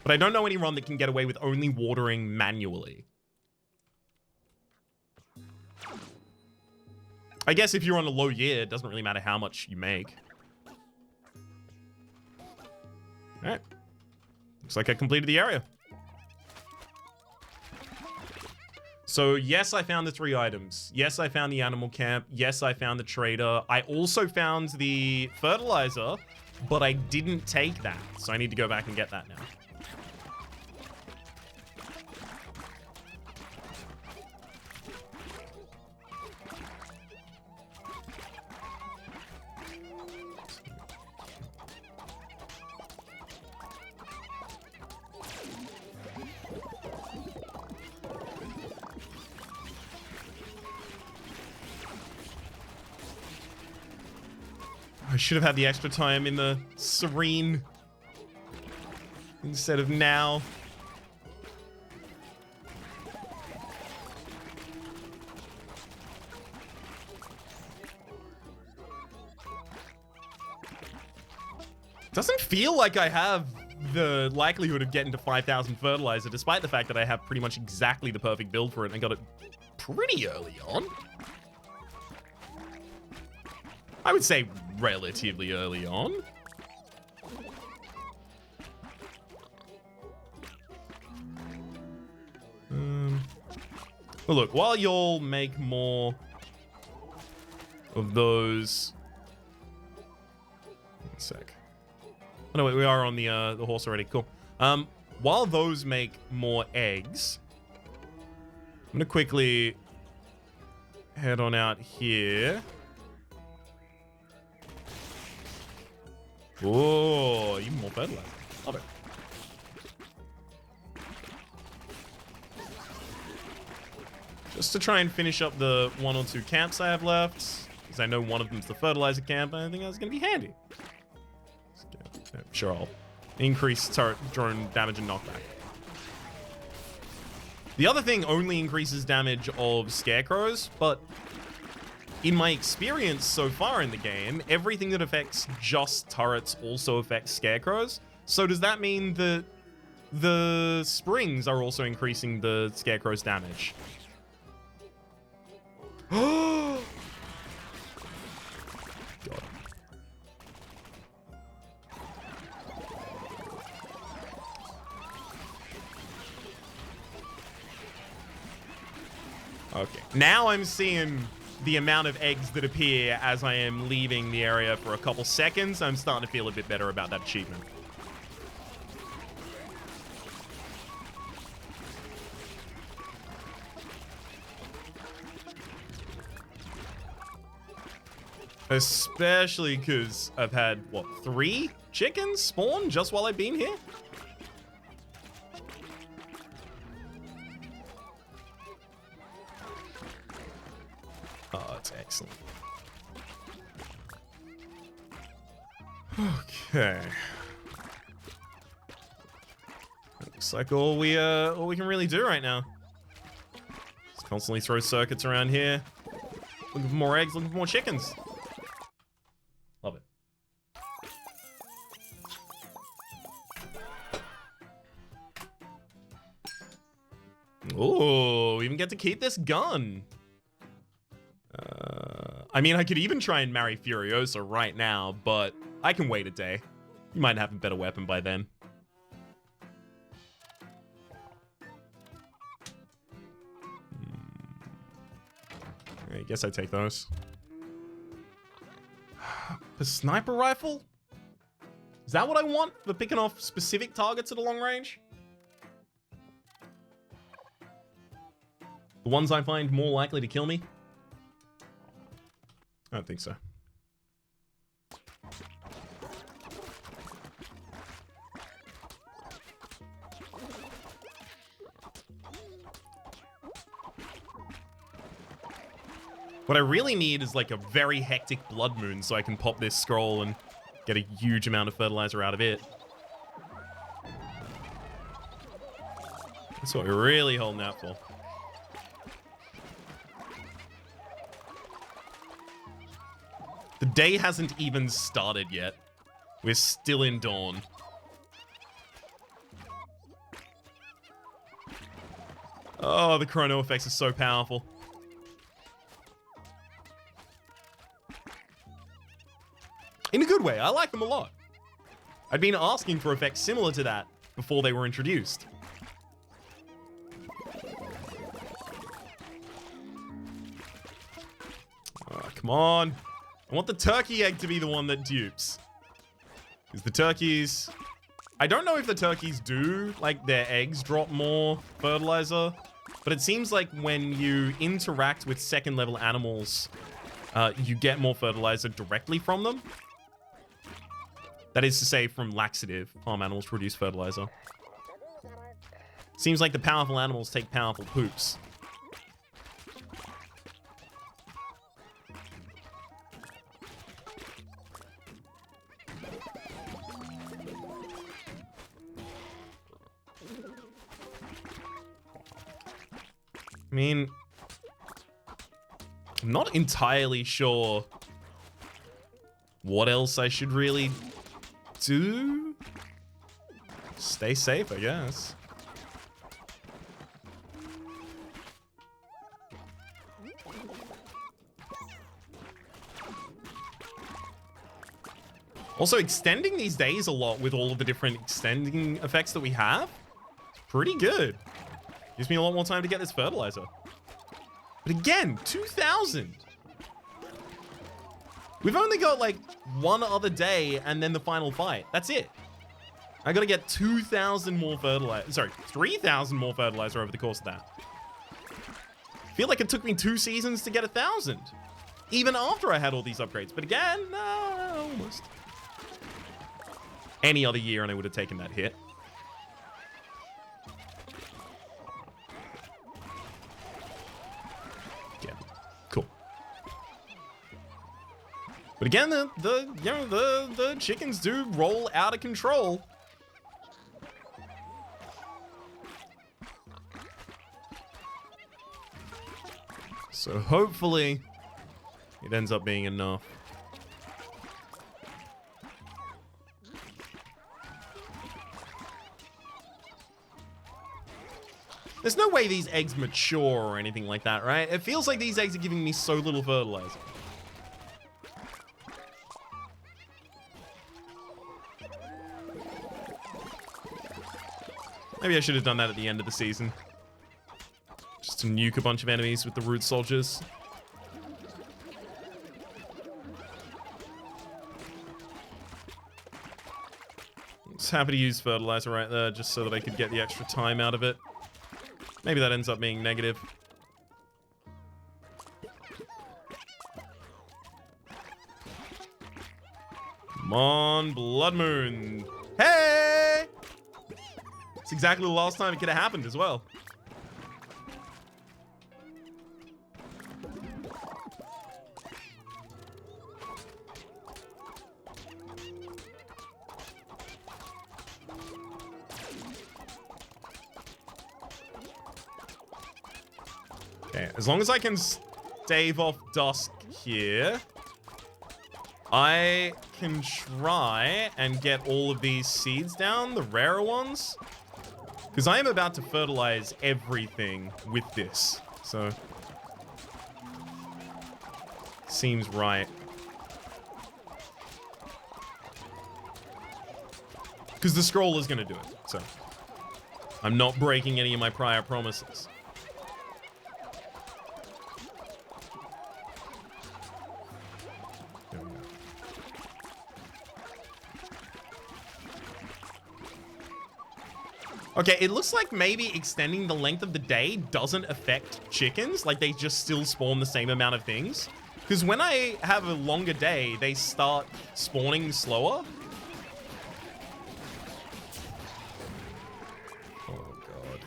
A: But I don't know any run that can get away with only watering manually. I guess if you're on a low year, it doesn't really matter how much you make. Alright. Looks like I completed the area. So, yes, I found the 3 items. Yes, I found the animal camp. Yes, I found the trader. I also found the fertilizer, but I didn't take that. So I need to go back and get that now. I should have had the extra time in the serene instead of now. Doesn't feel like I have the likelihood of getting to 5,000 fertilizer, despite the fact that I have pretty much exactly the perfect build for it, and I got it pretty early on. I would say relatively early on. Well, look, while you'll make more of those... One sec. Oh, no, wait, we are on the horse already. Cool. While those make more eggs, I'm going to quickly head on out here. Oh, even more fertilizer. Love it. Just to try and finish up the 1 or 2 camps I have left, because I know one of them's the fertilizer camp, and I think that's going to be handy. Sure, I'll increase turret drone damage and knockback. The other thing only increases damage of scarecrows, but in my experience so far in the game, everything that affects just turrets also affects scarecrows. So does that mean that the springs are also increasing the scarecrow's damage? God. Okay, now I'm seeing the amount of eggs that appear as I am leaving the area for a couple seconds. I'm starting to feel a bit better about that achievement. Especially because I've had, what, 3 chickens spawn just while I've been here? Oh, that's excellent. Okay. Looks like all we can really do right now. Just constantly throw circuits around here. Looking for more eggs, looking for more chickens. Love it. Oh, we even get to keep this gun. I mean, I could even try and marry Furiosa right now, but I can wait a day. You might have a better weapon by then. I guess I take those. A sniper rifle? Is that what I want for picking off specific targets at a long range? The ones I find more likely to kill me? I don't think so. What I really need is like a very hectic blood moon so I can pop this scroll and get a huge amount of fertilizer out of it. That's what we're really holding out for. The day hasn't even started yet. We're still in dawn. Oh, the chrono effects are so powerful. In a good way, I like them a lot. I'd been asking for effects similar to that before they were introduced. Oh, come on. I want the turkey egg to be the one that dupes. Because the turkeys... I don't know if the turkeys do, like, their eggs drop more fertilizer. But it seems like when you interact with second-level animals, you get more fertilizer directly from them. That is to say, from laxative, farm animals produce fertilizer. Seems like the powerful animals take powerful poops. I mean, I'm not entirely sure what else I should really do. Stay safe, I guess. Also, extending these days a lot with all of the different extending effects that we have, it's pretty good. Gives me a lot more time to get this fertilizer. But again, 2,000. We've only got like one other day and then the final fight. That's it. I gotta get 2,000 more fertilizer. Sorry, 3,000 more fertilizer over the course of that. I feel like it took me 2 seasons to get 1,000. Even after I had all these upgrades. But again, almost. Any other year and I would have taken that hit. Cool. But again, the chickens do roll out of control. So hopefully it ends up being enough. There's no way these eggs mature or anything like that, right? It feels like these eggs are giving me so little fertilizer. Maybe I should have done that at the end of the season. Just to nuke a bunch of enemies with the root soldiers. Just happy to use fertilizer right there just so that I could get the extra time out of it. Maybe that ends up being negative. Come on, Blood Moon. Hey! It's exactly the last time it could have happened as well. Okay, as long as I can stave off dusk here, I can try and get all of these seeds down, the rarer ones. Because I am about to fertilize everything with this. So, seems right. Because the scroll is going to do it, so I'm not breaking any of my prior promises. Okay, it looks like maybe extending the length of the day doesn't affect chickens. Like, they just still spawn the same amount of things. Because when I have a longer day, they start spawning slower. Oh, God.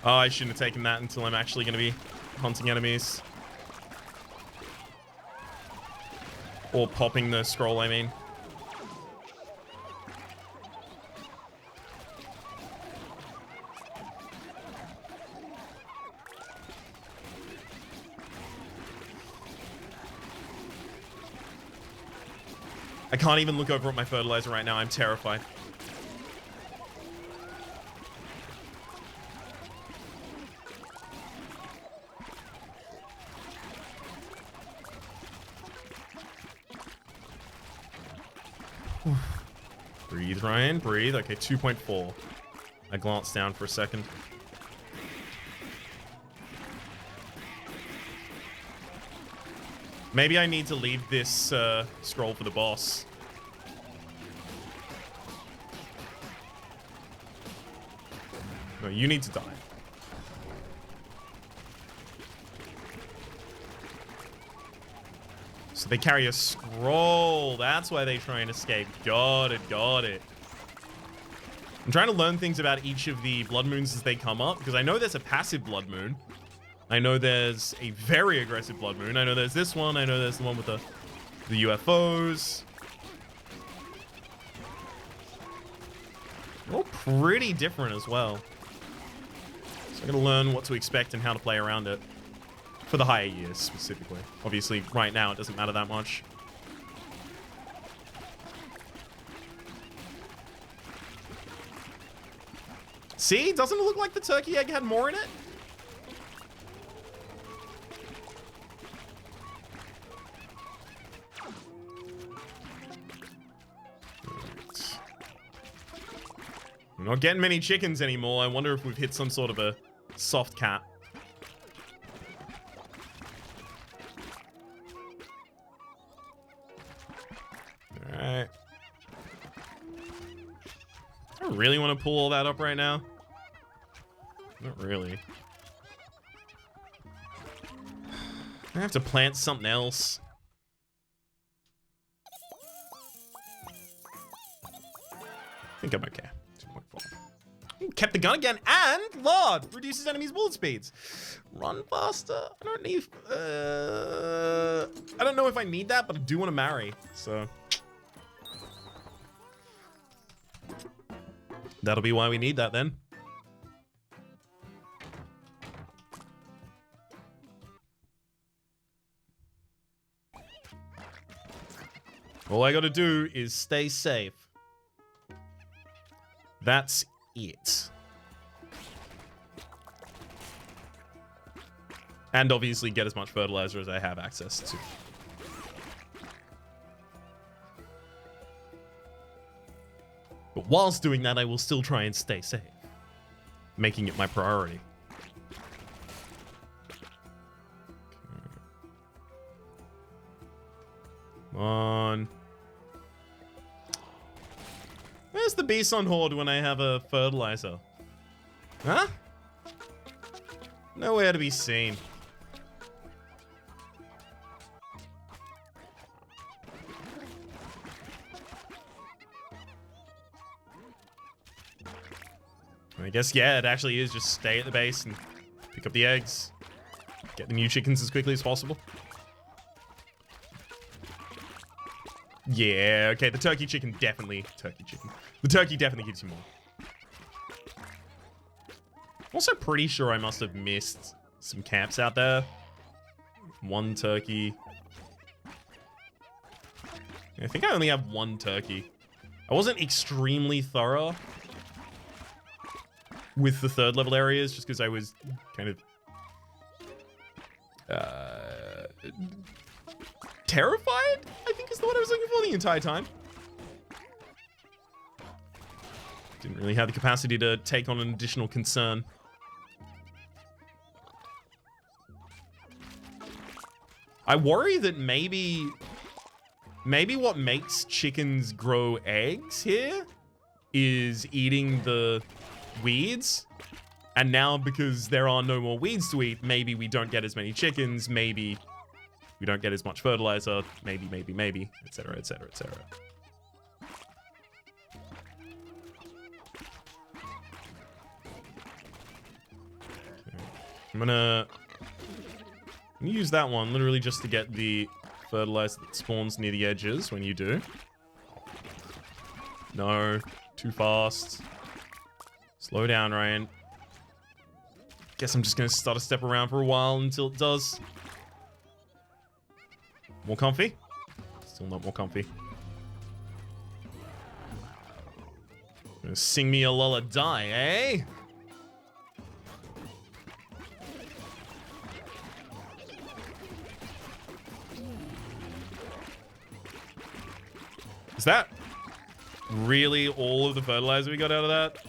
A: Oh, I shouldn't have taken that until I'm actually going to be hunting enemies. Or popping the scroll, I mean. I can't even look over at my fertilizer right now. I'm terrified. Breathe, Ryan. Breathe. Okay, 2.4. I glanced down for a second. Maybe I need to leave this scroll for the boss. No, you need to die. So they carry a scroll. That's why they try and escape. Got it, got it. I'm trying to learn things about each of the blood moons as they come up, because I know there's a passive blood moon. I know there's a very aggressive blood moon. I know there's this one. I know there's the one with the UFOs. All pretty different as well. So I gotta learn what to expect and how to play around it. For the higher years, specifically. Obviously, right now, it doesn't matter that much. See? Doesn't it look like the turkey egg had more in it? Right. We're not getting many chickens anymore. I wonder if we've hit some sort of a soft cap. Alright. I really want to pull all that up right now. Not really. I have to plant something else. I think I'm okay. 2.4. Ooh, kept the gun again, and Lord reduces enemies' bullet speeds. Run faster. I don't know if I need that, but I do want to marry. So that'll be why we need that then. All I gotta do is stay safe. That's it. And obviously get as much fertilizer as I have access to. But whilst doing that, I will still try and stay safe, making it my priority. Come on. Where's the Bison Horde when I have a fertilizer? Huh? Nowhere to be seen. I guess, yeah, it actually is just stay at the base and pick up the eggs. Get the new chickens as quickly as possible. Yeah, okay, the turkey chicken definitely... The turkey definitely gives you more. Also pretty sure I must have missed some camps out there. One turkey. I think I only have one turkey. I wasn't extremely thorough with the third level areas, just because I was kind of terrified, I think is the word I was looking for the entire time. Didn't really have the capacity to take on an additional concern. I worry that maybe what makes chickens grow eggs here is eating the weeds, and now because there are no more weeds to eat, maybe we don't get as many chickens, maybe we don't get as much fertilizer, maybe, etc, etc, etc. I'm gonna use that one literally just to get the fertilizer that spawns near the edges when you do. No, too fast. Slow down, Ryan. Guess I'm just gonna start a step around for a while until it does. More comfy? Still not more comfy. Gonna sing me a lullaby, eh? Is that really all of the fertilizer we got out of that?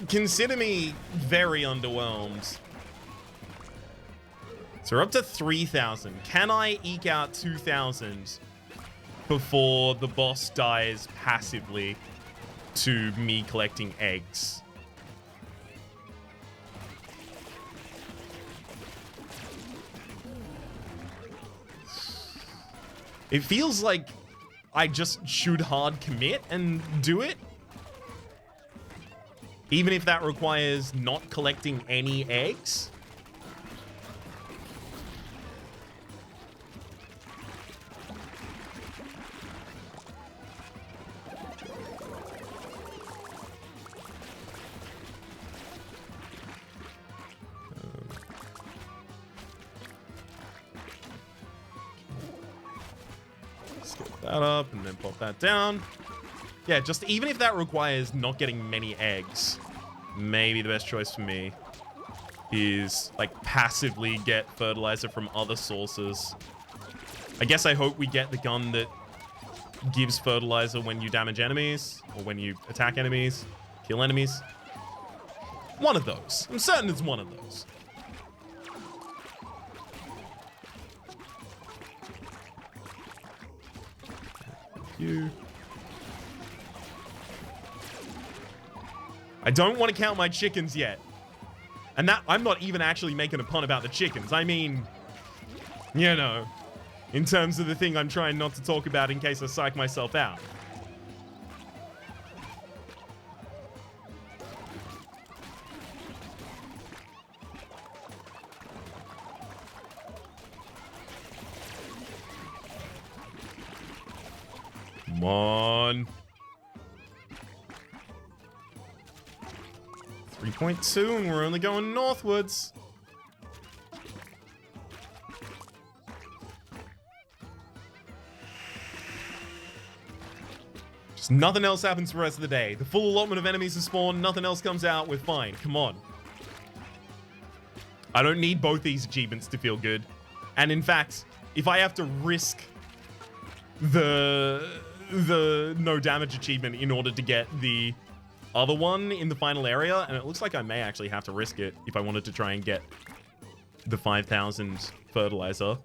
A: Consider me very underwhelmed. So we're up to 3,000. Can I eke out 2,000 before the boss dies passively to me collecting eggs? It feels like I just should hard commit and do it. Even if that requires not collecting any eggs. Let's get that up and then pop that down. Yeah, just even if that requires not getting many eggs, maybe the best choice for me is like passively get fertilizer from other sources. I guess I hope we get the gun that gives fertilizer when you damage enemies or when you attack enemies, kill enemies. One of those. I'm certain it's one of those. Thank you. I don't want to count my chickens yet. And that, I'm not even actually making a pun about the chickens. I mean, you know, in terms of the thing I'm trying not to talk about in case I psych myself out. Come on. 3.2 and we're only going northwards. Just nothing else happens for the rest of the day. The full allotment of enemies is spawned, nothing else comes out, we're fine. Come on. I don't need both these achievements to feel good. And in fact, if I have to risk the no damage achievement in order to get the other one in the final area, and it looks like I may actually have to risk it if I wanted to try and get the 5,000 fertilizer.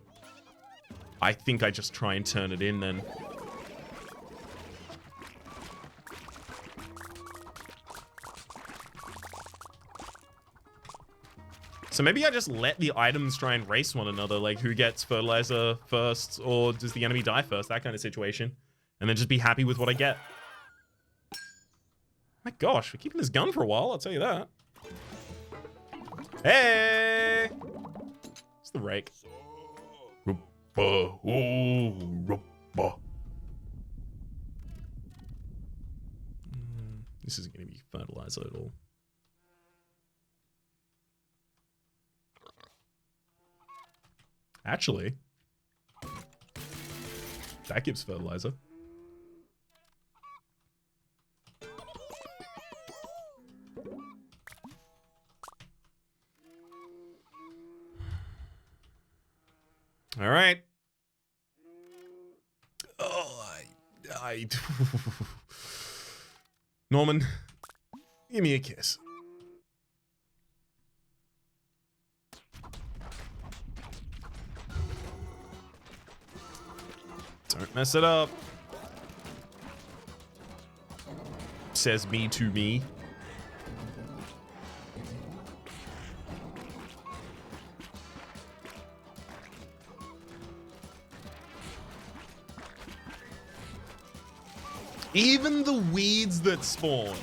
A: I think I just try and turn it in then. So maybe I just let the items try and race one another, like who gets fertilizer first, or does the enemy die first, that kind of situation. And then just be happy with what I get. My gosh, we're keeping this gun for a while, I'll tell you that. Hey! It's the rake. This isn't going to be fertilizer at all. Actually, that gives fertilizer. All right. Oh, I Norman, give me a kiss. Don't mess it up. Says me to me. Even the weeds that spawn.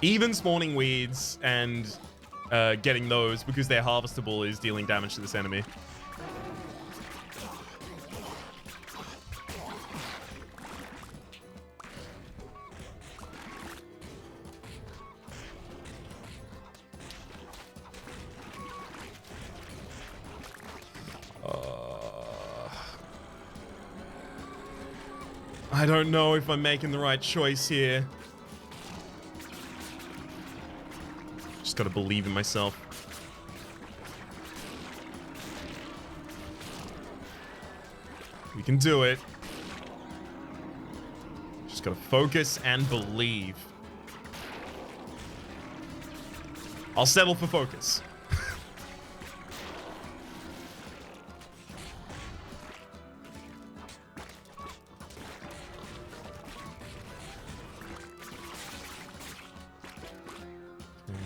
A: Even spawning weeds and getting those because they're harvestable is dealing damage to this enemy. I don't know if I'm making the right choice here. Just gotta believe in myself. We can do it. Just gotta focus and believe. I'll settle for focus.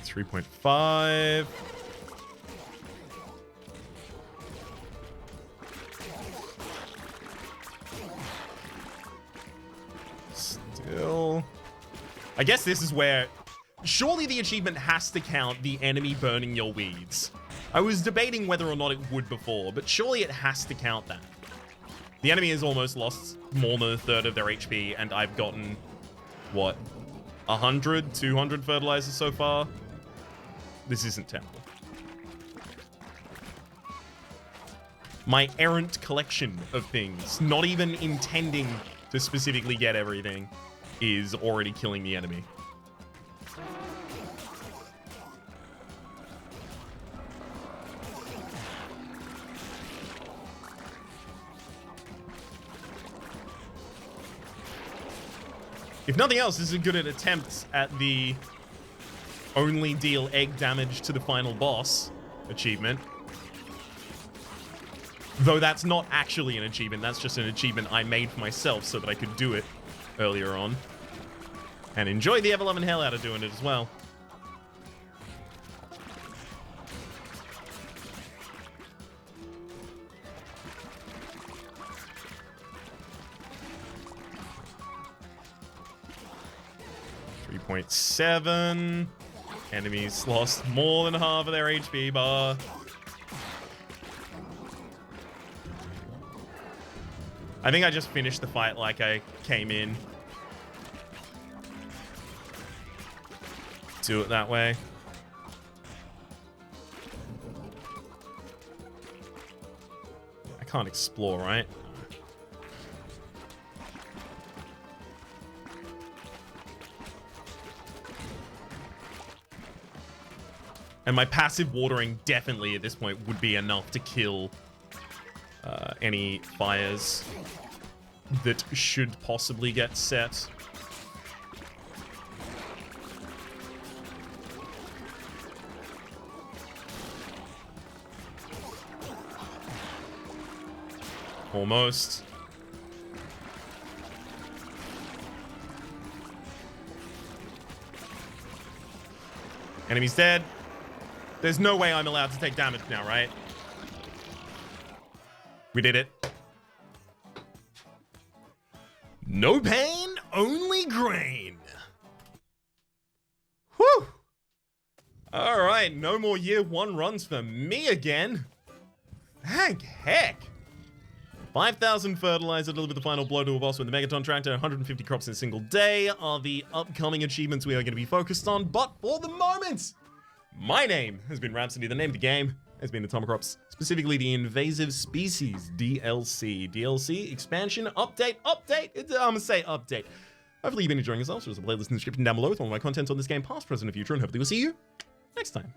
A: 3.5. Still. I guess this is where... Surely the achievement has to count the enemy burning your weeds. I was debating whether or not it would before, but surely it has to count that. The enemy has almost lost more than a third of their HP, and I've gotten, what, 100, 200 fertilizers so far? This isn't terrible. My errant collection of things, not even intending to specifically get everything, is already killing the enemy. If nothing else, this is a good attempt at the only deal egg damage to the final boss achievement. Though that's not actually an achievement, that's just an achievement I made for myself so that I could do it earlier on. And enjoy the ever-loving hell out of doing it as well. .7. Enemies lost more than half of their HP bar. I think I just finished the fight like I came in. Do it that way. I can't explore, right? And my passive watering definitely at this point would be enough to kill any fires that should possibly get set. Almost. Enemy's dead. There's no way I'm allowed to take damage now, right? We did it. No pain, only grain. Whew. All right, no more year one runs for me again. Thank heck. 5,000 fertilizer to deliver the final blow to a boss with the Megaton tractor, 150 crops in a single day are the upcoming achievements we are going to be focused on. But for the moment, my name has been Rhapsody. The name of the game has been Atomicrops, specifically the Invasive Species DLC. DLC, expansion, update. I'm gonna say update. Hopefully you've been enjoying yourselves. There's a playlist in the description down below with all of my content on this game, past, present, and future, and hopefully we'll see you next time.